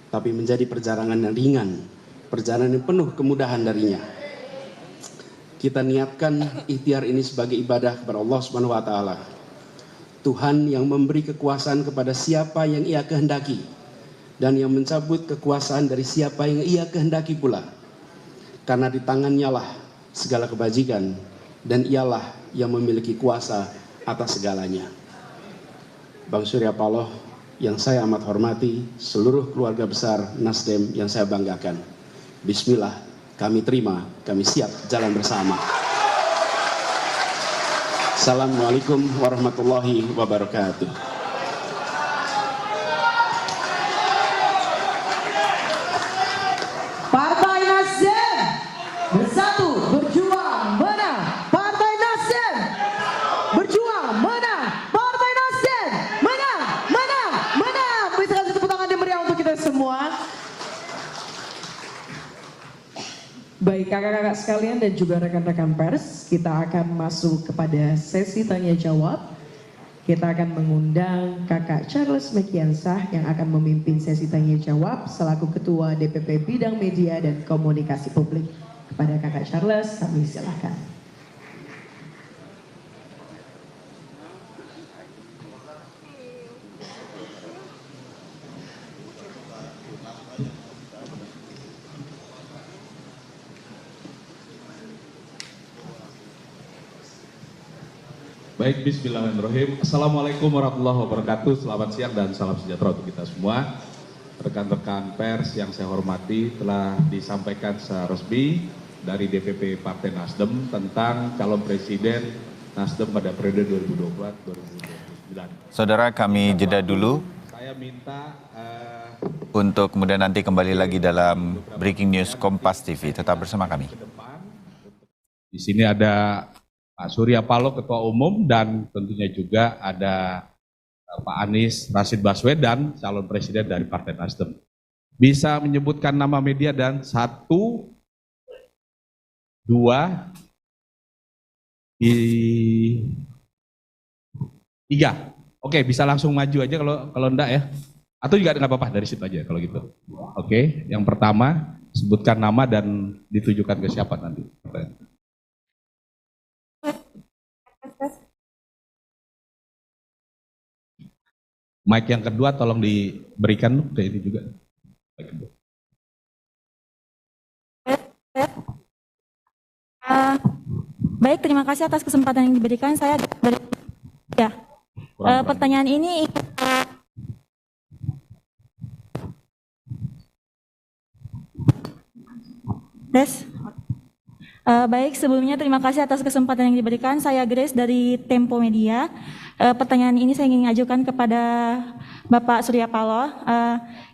tapi menjadi perjalanan yang ringan, perjalanan yang penuh kemudahan darinya. Kita niatkan ikhtiar ini sebagai ibadah kepada Allah Subhanahu wa taala. Tuhan yang memberi kekuasaan kepada siapa yang Ia kehendaki, dan yang mencabut kekuasaan dari siapa yang Ia kehendaki pula. Karena di tangannya lah segala kebajikan, dan Ialah yang memiliki kuasa atas segalanya. Bang Surya Paloh yang saya amat hormati, seluruh keluarga besar Nasdem yang saya banggakan, bismillah, kami terima, kami siap jalan bersama. Assalamualaikum warahmatullahi wabarakatuh. Partai Nasdem bersatu berjuang menang. Partai Nasdem berjuang menang. Partai Nasdem menang, menang, menang. Bisa kasih tepuk tangan yang meriah untuk kita semua. Baik kakak-kakak sekalian dan juga rekan-rekan pers, kita akan masuk kepada sesi tanya jawab. Kita akan mengundang Kakak Charles Mekiansah yang akan memimpin sesi tanya jawab selaku Ketua DPP Bidang Media dan Komunikasi Publik. Kepada Kakak Charles, kami silakan. Baik, bismillahirrahmanirrahim. Assalamualaikum warahmatullahi wabarakatuh. Selamat siang dan salam sejahtera untuk kita semua. Rekan-rekan pers yang saya hormati, telah disampaikan secara resmi dari DPP Partai Nasdem tentang calon presiden Nasdem pada periode 2024-2029. Saudara, kami jeda dulu. Saya minta Untuk kemudian nanti kembali lagi dalam Breaking News Kompas TV. Tetap bersama kami. di sini ada Pak Surya Paloh, Ketua Umum, dan tentunya juga ada Pak Anies Rashid Baswedan, calon presiden dari Partai Nasdem. Bisa menyebutkan nama media dan 1, 2, 3. Oke, bisa langsung maju aja kalau enggak ya. Atau juga nggak apa-apa dari situ aja kalau gitu. Oke, yang pertama sebutkan nama dan ditujukan ke siapa nanti. Mic yang kedua tolong diberikan ke ini juga. Mic kedua. Baik, terima kasih atas kesempatan yang diberikan. Saya dari ya. Pertanyaan ini Des. Baik, sebelumnya terima kasih atas kesempatan yang diberikan. Saya Grace dari Tempo Media. Pertanyaan ini saya ingin ajukan kepada Bapak Surya Paloh.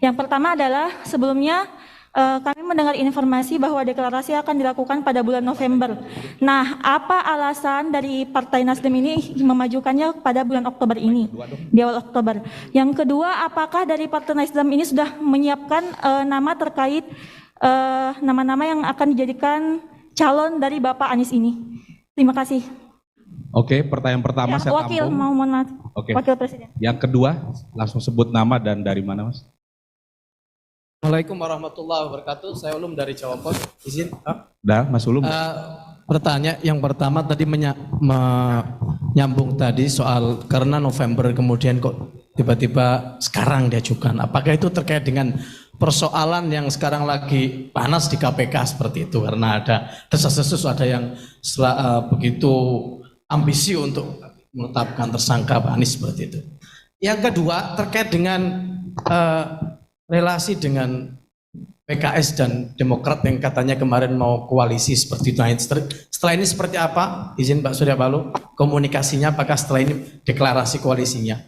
Yang pertama adalah sebelumnya kami mendengar informasi bahwa deklarasi akan dilakukan pada bulan November. Nah, apa alasan dari Partai Nasdem ini memajukannya pada bulan Oktober ini, di awal Oktober? Yang kedua, apakah dari Partai Nasdem ini sudah menyiapkan nama terkait nama-nama yang akan dijadikan calon dari Bapak Anies ini? Terima kasih. Oke, pertanyaan pertama Ya, saya wakil, tampung. mohon maaf. Oke. Wakil Presiden. Yang kedua, langsung sebut nama dan dari mana, Mas? Assalamualaikum warahmatullahi wabarakatuh. Saya Ulum dari Jawa Pos. Izin. Dah, Mas Ulum. Pertanyaan yang pertama tadi menyambung tadi soal karena November kemudian kok tiba-tiba sekarang diajukan. Apakah itu terkait dengan persoalan yang sekarang lagi panas di KPK seperti itu karena ada desas-desus, ada yang begitu ambisi untuk menetapkan tersangka Pak Anies seperti itu. Yang kedua terkait dengan relasi dengan PKS dan Demokrat yang katanya kemarin mau koalisi seperti itu. Setelah ini seperti apa? Izin Pak Surya Paloh, komunikasinya apakah setelah ini deklarasi koalisinya?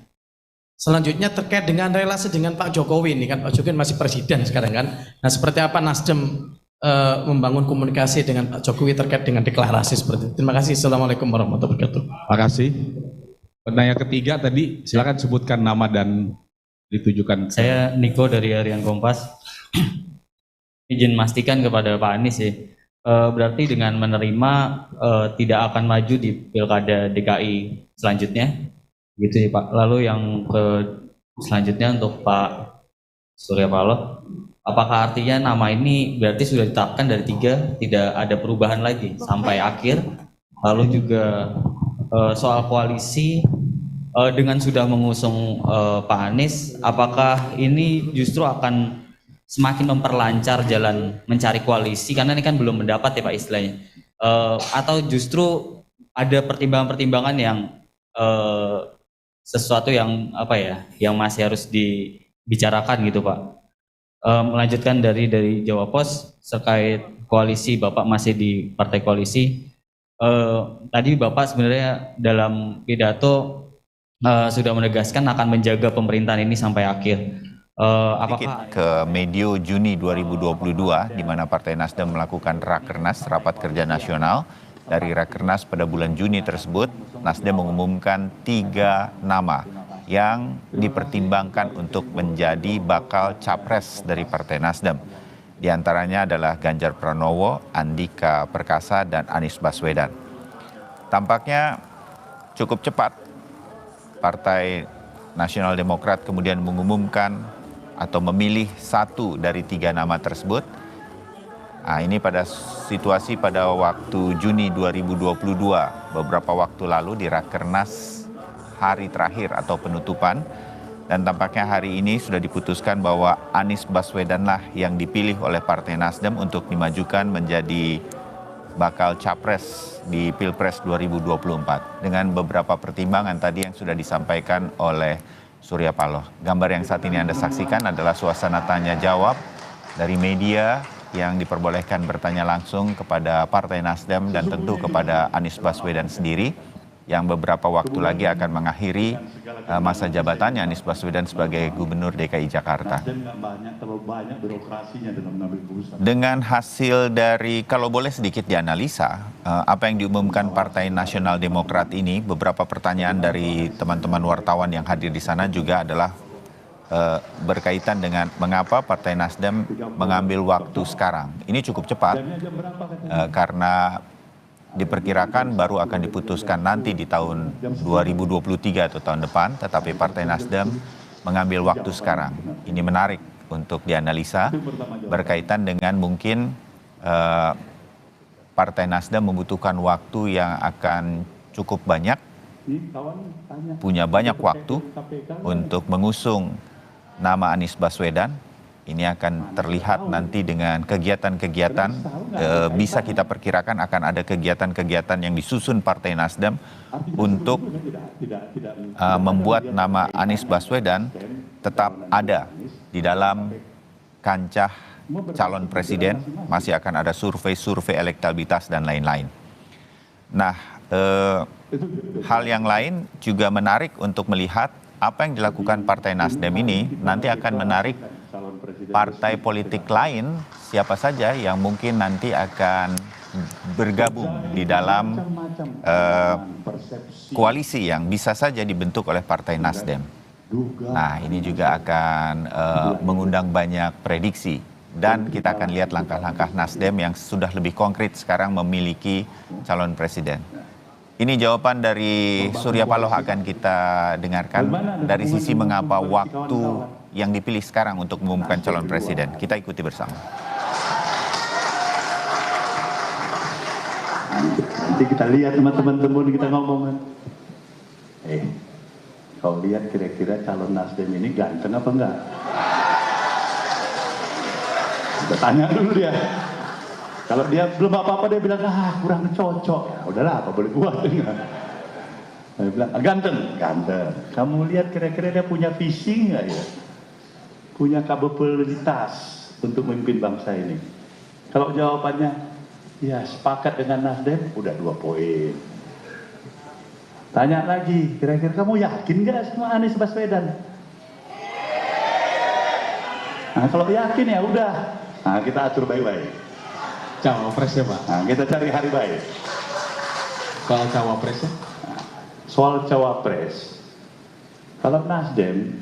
Selanjutnya terkait dengan relasi dengan Pak Jokowi ini kan, Pak Jokowi masih presiden sekarang kan. Nah, seperti apa Nasdem membangun komunikasi dengan Pak Jokowi terkait dengan deklarasi seperti itu? Terima kasih. Assalamualaikum warahmatullahi wabarakatuh. Terima kasih. Pertanyaan ketiga tadi, silakan sebutkan nama dan ditujukan. Saya Niko dari Harian Kompas. Izin memastikan kepada Pak Anies ya, berarti dengan menerima tidak akan maju di Pilkada DKI selanjutnya, gitu ya Pak. Lalu yang selanjutnya untuk Pak Surya Paloh, apakah artinya nama ini berarti sudah ditetapkan dari 3, tidak ada perubahan lagi sampai akhir? Lalu juga soal koalisi, dengan sudah mengusung Pak Anies, apakah ini justru akan semakin memperlancar jalan mencari koalisi, karena ini kan belum mendapat ya Pak istilahnya, atau justru ada pertimbangan-pertimbangan yang sesuatu yang apa ya, yang masih harus dibicarakan gitu Pak. Melanjutkan dari Jawa Pos terkait koalisi, Bapak masih di partai koalisi. Tadi Bapak sebenarnya dalam pidato sudah menegaskan akan menjaga pemerintahan ini sampai akhir. Apakah ke medio Juni 2022 di mana Partai Nasdem melakukan Rakernas, rapat kerja nasional. Dari Rakernas pada bulan Juni tersebut, Nasdem mengumumkan 3 nama yang dipertimbangkan untuk menjadi bakal capres dari Partai Nasdem. Di antaranya adalah Ganjar Pranowo, Andika Perkasa, dan Anies Baswedan. Tampaknya cukup cepat Partai Nasional Demokrat kemudian mengumumkan atau memilih 1 dari 3 nama tersebut. Nah, ini pada situasi pada waktu Juni 2022, beberapa waktu lalu di Rakernas hari terakhir atau penutupan. Dan tampaknya hari ini sudah diputuskan bahwa Anies Baswedanlah yang dipilih oleh Partai Nasdem untuk dimajukan menjadi bakal capres di Pilpres 2024. Dengan beberapa pertimbangan tadi yang sudah disampaikan oleh Surya Paloh. Gambar yang saat ini Anda saksikan adalah suasana tanya jawab dari media yang diperbolehkan bertanya langsung kepada Partai Nasdem dan tentu kepada Anies Baswedan sendiri yang beberapa waktu lagi akan mengakhiri masa jabatannya Anies Baswedan sebagai Gubernur DKI Jakarta. Dengan hasil dari, kalau boleh sedikit dianalisa, apa yang diumumkan Partai Nasional Demokrat ini, beberapa pertanyaan dari teman-teman wartawan yang hadir di sana juga adalah berkaitan dengan mengapa Partai Nasdem mengambil waktu sekarang. Ini cukup cepat karena diperkirakan baru akan diputuskan nanti di tahun 2023 atau tahun depan, tetapi Partai Nasdem mengambil waktu sekarang. Ini menarik untuk dianalisa berkaitan dengan mungkin Partai Nasdem membutuhkan waktu yang akan cukup banyak, punya banyak waktu untuk mengusung nama Anies Baswedan. Ini akan terlihat nanti dengan kegiatan-kegiatan, bisa kita perkirakan akan ada kegiatan-kegiatan yang disusun Partai Nasdem untuk membuat nama Anies Baswedan tetap ada di dalam kancah calon presiden. Masih akan ada survei-survei elektabilitas dan lain-lain. Nah, hal yang lain juga menarik untuk melihat apa yang dilakukan Partai Nasdem ini nanti akan menarik partai politik lain siapa saja yang mungkin nanti akan bergabung di dalam koalisi yang bisa saja dibentuk oleh Partai Nasdem. Nah, ini juga akan mengundang banyak prediksi dan kita akan lihat langkah-langkah Nasdem yang sudah lebih konkret sekarang memiliki calon presiden. Ini jawaban dari Surya Paloh akan kita dengarkan dari sisi mengapa waktu yang dipilih sekarang untuk mengumumkan calon presiden. Kita ikuti bersama. Nanti kita lihat sama teman-teman kita ngomong. Kau lihat kira-kira calon Nasdem ini ganteng apa enggak? Kita tanya dulu dia. Kalau dia belum apa-apa dia bilang kurang cocok. Ya udahlah, apa boleh buat enggak? Dia bilang ganteng, ganteng. Kamu lihat kira-kira dia punya visi enggak ya? Punya kapabilitas untuk memimpin bangsa ini. Kalau jawabannya ya sepakat dengan Nasdem, udah 2 poin. Tanya lagi, kira-kira kamu yakin gak sama Anies Baswedan? Nah, kalau yakin ya udah. Nah, kita atur baik-baik. Cawapres ya Pak? Nah, kita cari hari baik. Soal cawapres ya? Nah, soal cawapres, kalau Nasdem,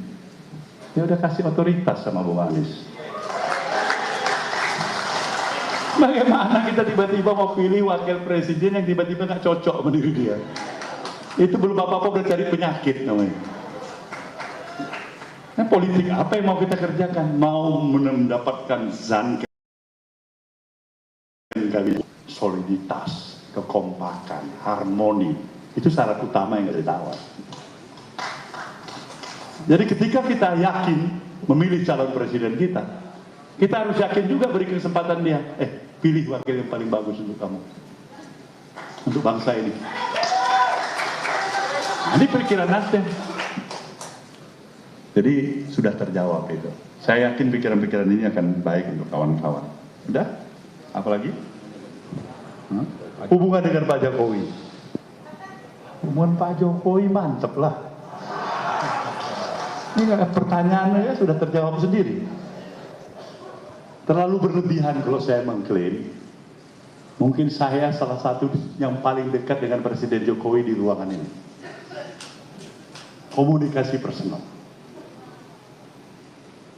dia udah kasih otoritas sama Bung Anies. Bagaimana kita tiba-tiba mau pilih wakil presiden yang tiba-tiba nggak cocok sama diri dia? Itu belum apa-apa udah cari penyakit namanya. Nah, politik apa yang mau kita kerjakan? Mau mendapatkan zan kami, soliditas, kekompakan, harmoni. Itu syarat utama yang ditawar. Jadi ketika kita yakin memilih calon presiden kita harus yakin juga beri kesempatan dia. Pilih wakil yang paling bagus untuk kamu. Untuk bangsa ini. Nah, ini pikiran Nasdem. Jadi sudah terjawab itu. Saya yakin pikiran-pikiran ini akan baik untuk kawan-kawan. Udah? Apalagi? Hubungan dengan Pak Jokowi. Hubungan Pak Jokowi mantep lah. Ini pertanyaannya sudah terjawab sendiri. Terlalu berlebihan kalau saya mengklaim. Mungkin saya salah satu yang paling dekat dengan Presiden Jokowi di ruangan ini. Komunikasi personal.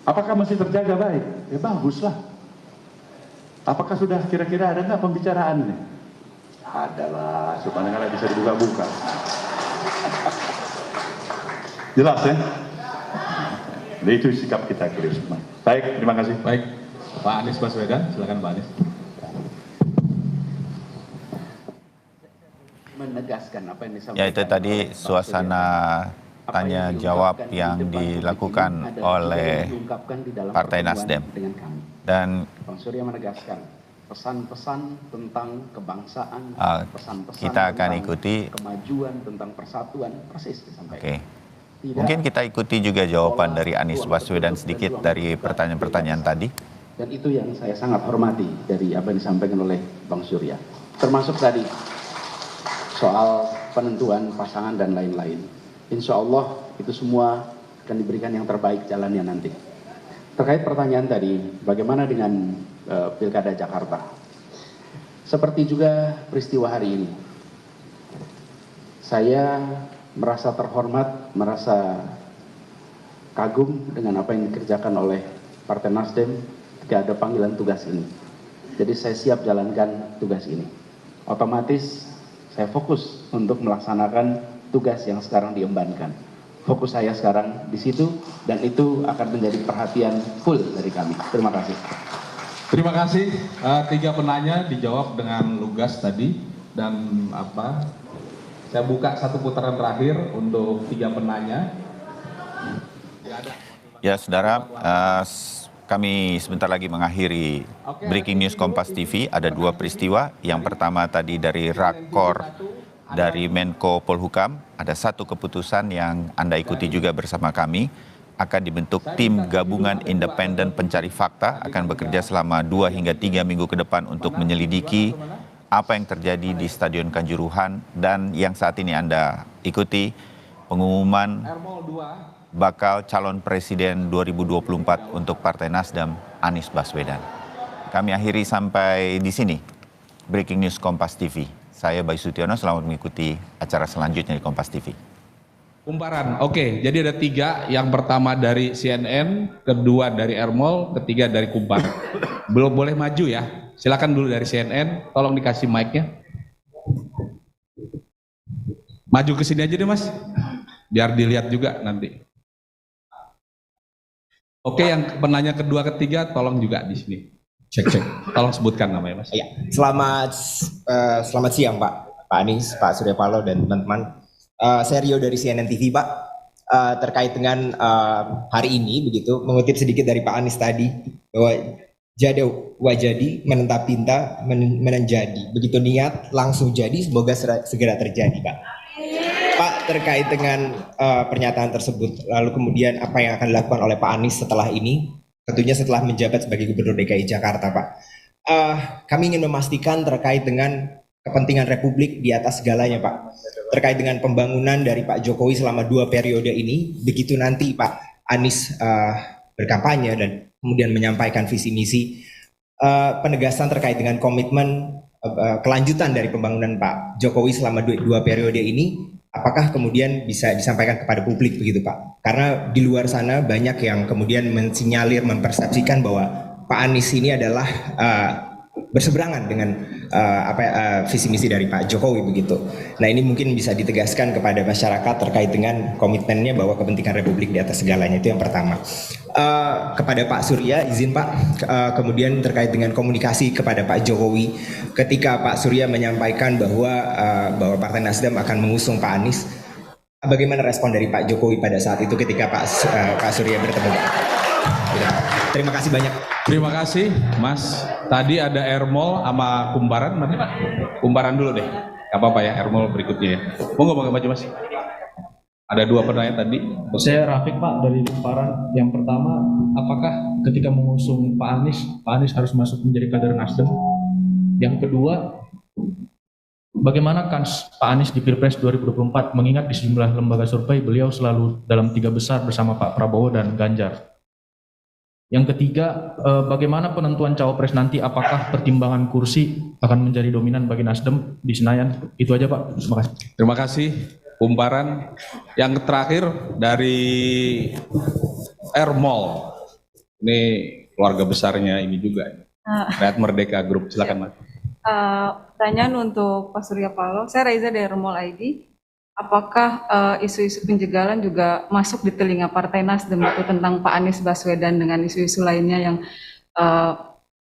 Apakah masih terjaga baik? Ya baguslah. Apakah sudah kira-kira ada nggak pembicaraan nih? Adalah, supaya nggak bisa dibuka-buka. Jelas ya? Jadi itu sikap kita kira semua. Baik, terima kasih. Baik, Pak Anies Baswedan, silakan Pak Anies. Menegaskan apa yang disampaikan. Ya, itu tadi suasana tanya jawab yang dilakukan oleh Partai Nasdem. Dan Bang Surya menegaskan pesan-pesan tentang kebangsaan, pesan-pesan kita akan tentang ikuti kemajuan, tentang persatuan, persis disampaikan. Mungkin kita ikuti juga jawaban dari Anies Baswedan sedikit dari pertanyaan-pertanyaan tadi. Dan itu yang saya sangat hormati dari apa yang disampaikan oleh Bang Surya. Termasuk tadi soal penentuan pasangan dan lain-lain. Insya Allah itu semua akan diberikan yang terbaik jalannya nanti. Terkait pertanyaan tadi, bagaimana dengan Pilkada Jakarta? Seperti juga peristiwa hari ini. Saya merasa terhormat, merasa kagum dengan apa yang dikerjakan oleh Partai Nasdem ketika ada panggilan tugas ini. Jadi saya siap jalankan tugas ini. otomatis saya fokus untuk melaksanakan tugas yang sekarang diembankan. Fokus saya sekarang di situ dan itu akan menjadi perhatian full dari kami. Terima kasih. Terima kasih. Tiga penanya dijawab dengan lugas tadi dan saya buka satu putaran terakhir untuk tiga penanya. Ya, saudara, kami sebentar lagi mengakhiri Breaking News Kompas TV. Ada dua peristiwa. Yang pertama tadi dari Rakor dari Menko Polhukam. Ada satu keputusan yang Anda ikuti juga bersama kami. Akan dibentuk tim gabungan independen pencari fakta, akan bekerja selama 2 hingga 3 minggu ke depan untuk menyelidiki apa yang terjadi di Stadion Kanjuruhan, dan yang saat ini Anda ikuti pengumuman bakal calon presiden 2024 untuk Partai Nasdem, Anies Baswedan. Kami akhiri sampai di sini Breaking News Kompas TV. Saya Bayu Sutiono, selamat mengikuti acara selanjutnya di Kompas TV. Kumparan, oke. Jadi ada tiga. Yang pertama dari CNN, kedua dari Ermol, ketiga dari Kumparan. Belum boleh maju ya. Silakan dulu dari CNN. Tolong dikasih mic-nya. Maju ke sini aja deh Mas. Biar dilihat juga nanti. Oke, yang penanya kedua, ketiga, tolong juga di sini. Cek. Tolong sebutkan namanya Mas. Ya, selamat siang Pak Anies, Pak Surya Paloh dan teman-teman. Saya Rio dari CNN TV Pak, terkait dengan hari ini begitu, mengutip sedikit dari Pak Anies tadi bahwa jada wajadi menentap pinta menenjadi, begitu niat langsung jadi, semoga segera terjadi Pak. Pak, terkait dengan pernyataan tersebut, lalu kemudian apa yang akan dilakukan oleh Pak Anies setelah ini, tentunya setelah menjabat sebagai Gubernur DKI Jakarta Pak. Kami ingin memastikan terkait dengan kepentingan Republik di atas segalanya Pak. Terkait dengan pembangunan dari Pak Jokowi selama 2 periode ini, begitu nanti Pak Anies berkampanye dan kemudian menyampaikan visi misi, penegasan terkait dengan komitmen kelanjutan dari pembangunan Pak Jokowi selama 2 periode ini, apakah kemudian bisa disampaikan kepada publik begitu Pak? Karena di luar sana banyak yang kemudian mensinyalir, mempersepsikan bahwa Pak Anies ini adalah berseberangan dengan visi misi dari Pak Jokowi begitu. Nah, ini mungkin bisa ditegaskan kepada masyarakat terkait dengan komitmennya bahwa kepentingan Republik di atas segalanya, itu yang pertama. Kepada Pak Surya, izin Pak, kemudian terkait dengan komunikasi kepada Pak Jokowi, ketika Pak Surya menyampaikan bahwa Partai Nasdem akan mengusung Pak Anies, bagaimana respon dari Pak Jokowi pada saat itu ketika Pak Surya bertemu? Terima kasih banyak. Terima kasih Mas. Tadi ada Ermol sama Kumparan. Mana Pak? Kumparan dulu deh. Gak apa-apa ya, Ermol berikutnya ya. Mau nggak maju Mas? Ada 2 penanya tadi. Saya Rafiq Pak dari Kumparan. Yang pertama, apakah ketika mengusung Pak Anies harus masuk menjadi kader Nasdem? Yang kedua, bagaimana kans Pak Anies di Pilpres 2024 mengingat di sejumlah lembaga survei beliau selalu dalam 3 besar bersama Pak Prabowo dan Ganjar? Yang ketiga, bagaimana penentuan cawapres nanti, apakah pertimbangan kursi akan menjadi dominan bagi Nasdem di Senayan? Itu aja Pak, terima kasih. Terima kasih Kumparan. Yang terakhir dari Ermol. Ini keluarga besarnya ini juga. Rakyat Merdeka Group, silakan Mas. Pertanyaan untuk Pak Surya Paloh. Saya Raiza dari Ermol ID. Apakah isu-isu penjagalan juga masuk di telinga Partai Nasdem itu tentang Pak Anies Baswedan dengan isu-isu lainnya yang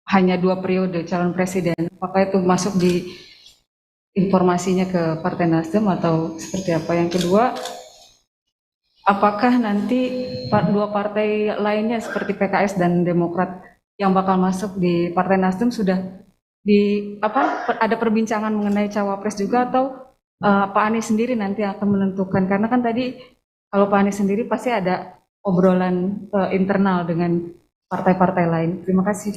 hanya 2 periode calon presiden? Apakah itu masuk di informasinya ke Partai Nasdem atau seperti apa? Yang kedua, apakah nanti 2 partai lainnya seperti PKS dan Demokrat yang bakal masuk di Partai Nasdem sudah ada perbincangan mengenai cawapres juga, atau Pak Anies sendiri nanti akan menentukan? Karena kan tadi kalau Pak Anies sendiri pasti ada obrolan internal dengan partai-partai lain. Terima kasih.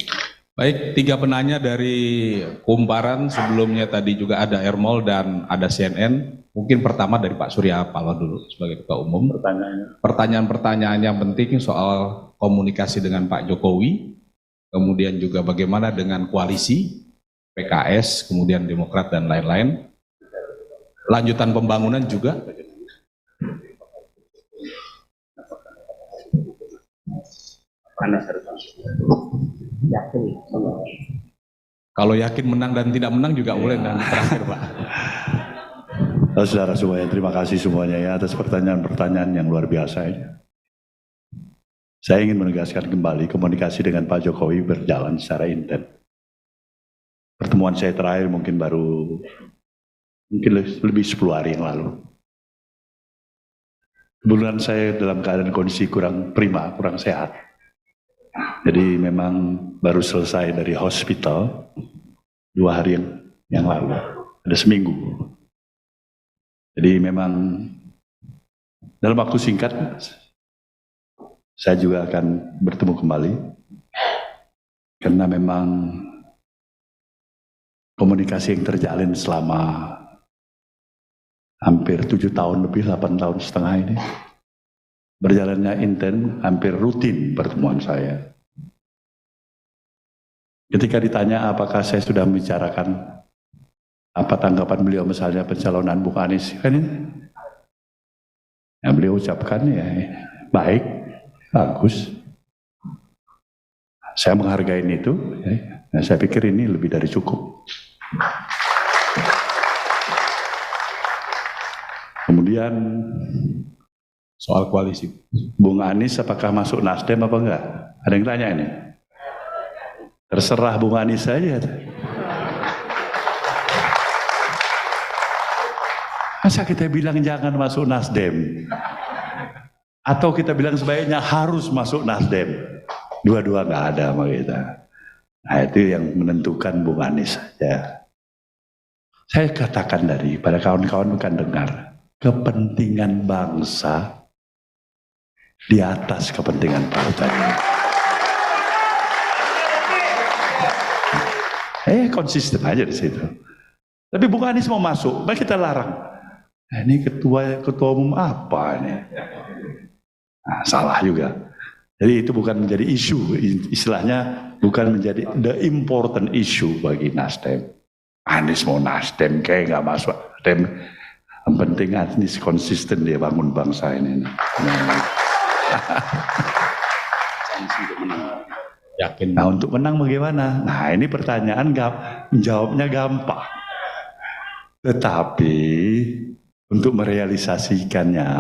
Baik, 3 penanya dari Kumparan. Sebelumnya tadi juga ada Ermol dan ada CNN. Mungkin pertama dari Pak Surya Paloh dulu sebagai Ketua Umum. Pertanyaan-pertanyaan yang penting soal komunikasi dengan Pak Jokowi, kemudian juga bagaimana dengan koalisi PKS, kemudian Demokrat dan lain-lain. Lanjutan pembangunan juga. Kalau yakin menang dan tidak menang juga boleh. Dan terakhir Pak. Saudara semuanya, terima kasih semuanya ya atas pertanyaan-pertanyaan yang luar biasa ini. Saya ingin menegaskan kembali komunikasi dengan Pak Jokowi berjalan secara intens. Pertemuan saya terakhir mungkin lebih 10 hari yang lalu. Kebetulan saya dalam keadaan kondisi kurang prima, kurang sehat. Jadi memang baru selesai dari hospital 2 hari yang lalu, ada seminggu. Jadi memang dalam waktu singkat saya juga akan bertemu kembali karena memang komunikasi yang terjalin selama hampir 7 tahun lebih, 8 tahun setengah ini berjalannya intens, hampir rutin pertemuan saya. Ketika ditanya apakah saya sudah membicarakan apa tanggapan beliau misalnya pencalonan Bung Anies, kan ini yang beliau ucapkan ya baik, bagus. Saya menghargai itu, ya. Nah, saya pikir ini lebih dari cukup. Kemudian soal koalisi, Bung Anies apakah masuk Nasdem apa enggak? Ada yang tanya ini? Terserah Bung Anies saja. Masa kita bilang jangan masuk Nasdem? Atau kita bilang sebaiknya harus masuk Nasdem? Dua-dua nggak ada sama kita. Nah itu yang menentukan Bung Anies saja. Saya katakan tadi pada kawan-kawan bukan dengar, kepentingan bangsa di atas kepentingan partai. Konsisten aja di situ. Tapi Bung Anies mau masuk, baik kita larang. Ini ketua umum apa ini? Nah, salah juga. Jadi itu bukan menjadi isu, istilahnya bukan menjadi the important issue bagi Nasdem. Anies mau Nasdem, kayak nggak masuk Nasdem. Yang penting Anies konsisten dia bangun bangsa ini. Yakin. Nah untuk menang bagaimana? Nah ini pertanyaan jawabnya gampang. Tetapi untuk merealisasikannya,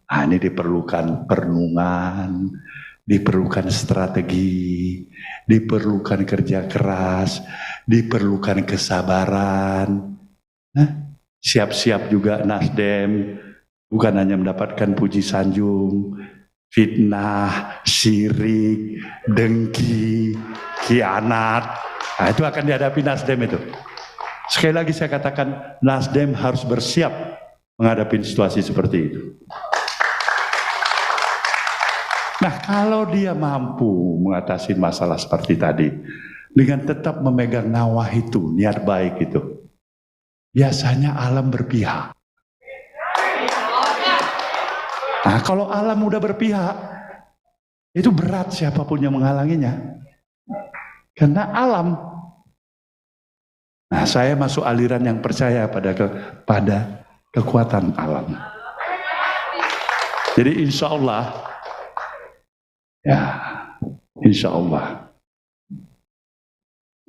nah ini diperlukan perenungan, diperlukan strategi, diperlukan kerja keras, diperlukan kesabaran. Siap-siap juga Nasdem, bukan hanya mendapatkan puji sanjung, fitnah, syirik, dengki, khianat. Nah itu akan dihadapi Nasdem itu. Sekali lagi saya katakan, Nasdem harus bersiap menghadapi situasi seperti itu. Nah kalau dia mampu mengatasi masalah seperti tadi, dengan tetap memegang nawah itu, niat baik itu, biasanya alam berpihak. Nah kalau alam udah berpihak, itu berat siapapun yang menghalanginya. Karena alam. Nah saya masuk aliran yang percaya pada kekuatan alam. Jadi insya Allah, ya insya Allah,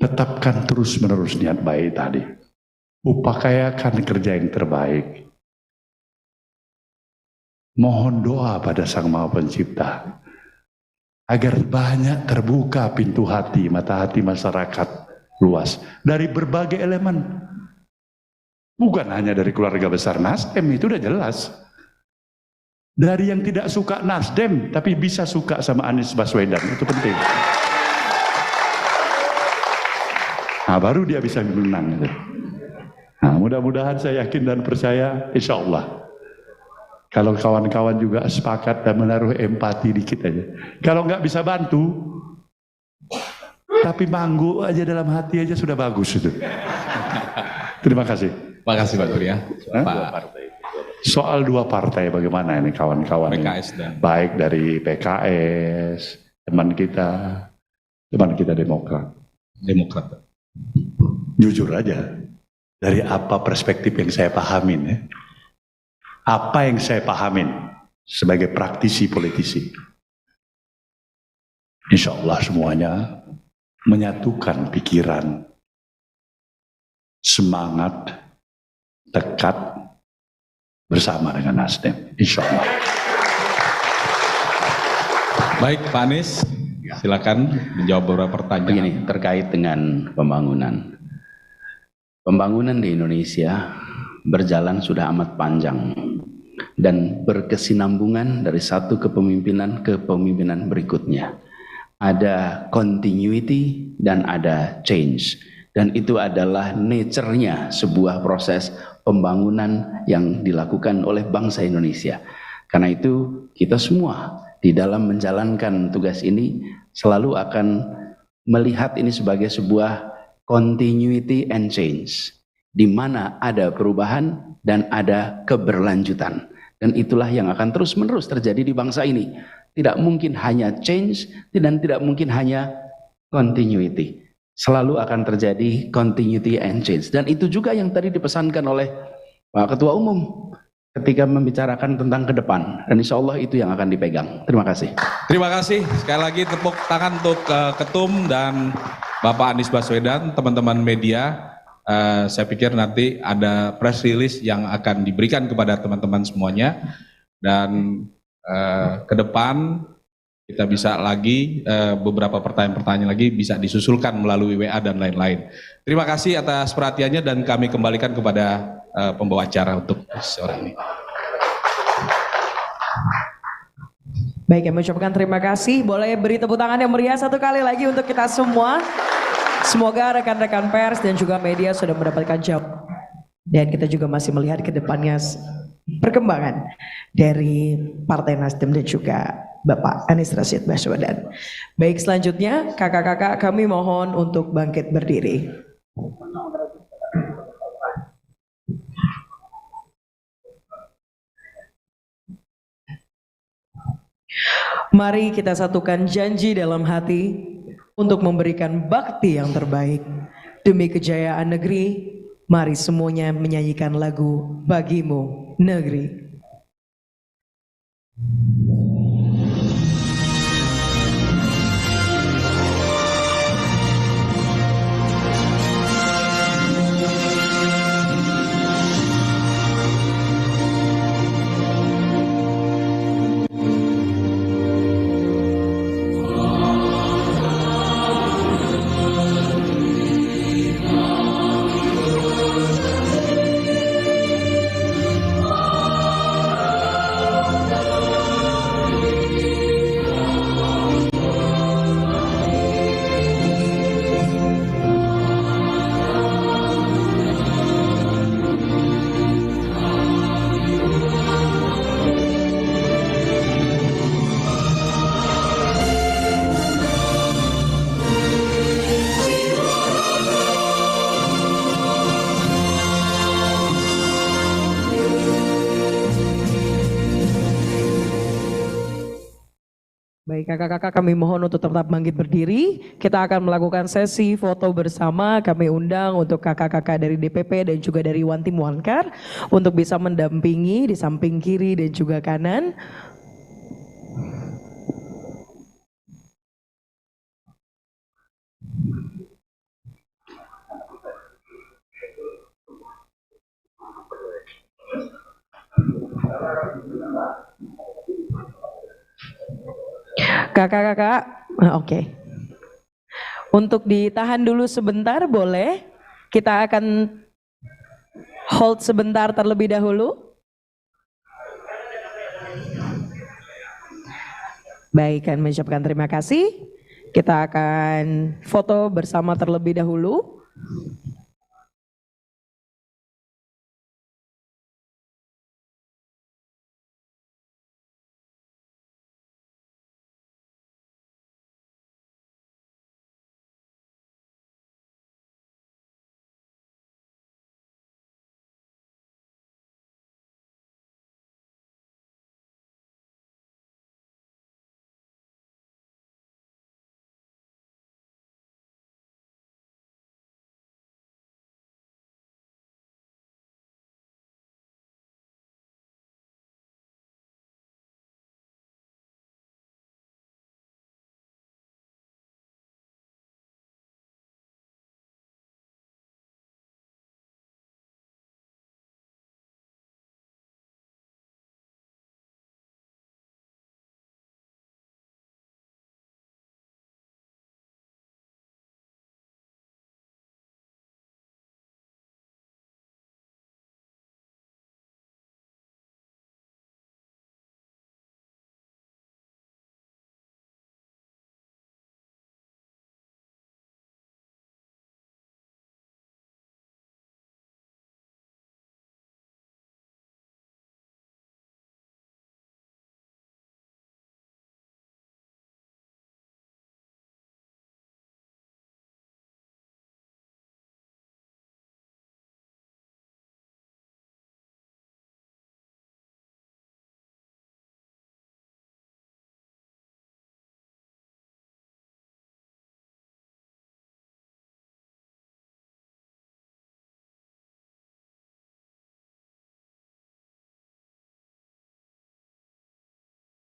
tetapkan terus menerus niat baik tadi. Upayakan kerja yang terbaik. Mohon doa pada Sang Maha Pencipta agar banyak terbuka pintu hati, mata hati masyarakat luas dari berbagai elemen. Bukan hanya dari keluarga besar Nasdem, itu udah jelas. Dari yang tidak suka Nasdem tapi bisa suka sama Anies Baswedan, itu penting. Nah baru dia bisa menang. Nah mudah-mudahan saya yakin dan percaya, insya Allah. Kalau kawan-kawan juga sepakat dan menaruh empati dikit aja. Kalau nggak bisa bantu, tapi manggu aja dalam hati aja sudah bagus itu. Terima kasih. Terima kasih Pak Surya. Soal 2 partai bagaimana ini kawan-kawan? PKS dan baik dari PKS, teman kita Demokrat. Jujur aja, dari apa perspektif yang saya pahamin ya. Apa yang saya pahamin sebagai praktisi politisi. Insya Allah semuanya menyatukan pikiran, semangat, dekat bersama dengan Nasdem, insya Allah. Baik, Pak Anies, silakan menjawab beberapa pertanyaan. Begini, terkait dengan pembangunan. Pembangunan di Indonesia berjalan sudah amat panjang dan berkesinambungan dari satu kepemimpinan ke kepemimpinan berikutnya. Ada continuity dan ada change. Dan itu adalah nature-nya sebuah proses pembangunan yang dilakukan oleh bangsa Indonesia. Karena itu kita semua di dalam menjalankan tugas ini selalu akan melihat ini sebagai sebuah continuity and change, di mana ada perubahan dan ada keberlanjutan. Dan itulah yang akan terus-menerus terjadi di bangsa ini. Tidak mungkin hanya change dan tidak mungkin hanya continuity. Selalu akan terjadi continuity and change. Dan itu juga yang tadi dipesankan oleh Pak Ketua Umum ketika membicarakan tentang ke depan. Dan insya Allah itu yang akan dipegang. Terima kasih. Terima kasih. Sekali lagi tepuk tangan untuk Ketum dan Bapak Anies Baswedan, teman-teman media. Saya pikir nanti ada press release yang akan diberikan kepada teman-teman semuanya. Dan ke depan kita bisa lagi beberapa pertanyaan-pertanyaan lagi bisa disusulkan melalui WA dan lain-lain. Terima kasih atas perhatiannya dan kami kembalikan kepada pembawa acara untuk sore ini. Baik, kami ucapkan terima kasih. Boleh beri tepuk tangan yang meriah satu kali lagi untuk kita semua. Semoga rekan-rekan pers dan juga media sudah mendapatkan jawab. Dan kita juga masih melihat ke depannya perkembangan dari Partai Nasdem dan juga Bapak Anies Rashid Baswedan. Baik, selanjutnya kakak-kakak kami mohon untuk bangkit berdiri. Mari kita satukan janji dalam hati untuk memberikan bakti yang terbaik demi kejayaan negeri. Mari semuanya menyanyikan lagu Bagimu Negeri. Baik, kakak-kakak kami mohon untuk tetap bangkit berdiri. Kita akan melakukan sesi foto bersama. Kami undang untuk kakak-kakak dari DPP dan juga dari One Team One Car untuk bisa mendampingi di samping kiri dan juga kanan. Kakak-kakak, oke. Untuk ditahan dulu sebentar boleh? Kita akan hold sebentar terlebih dahulu. Baik, kami mengucapkan terima kasih. Kita akan foto bersama terlebih dahulu.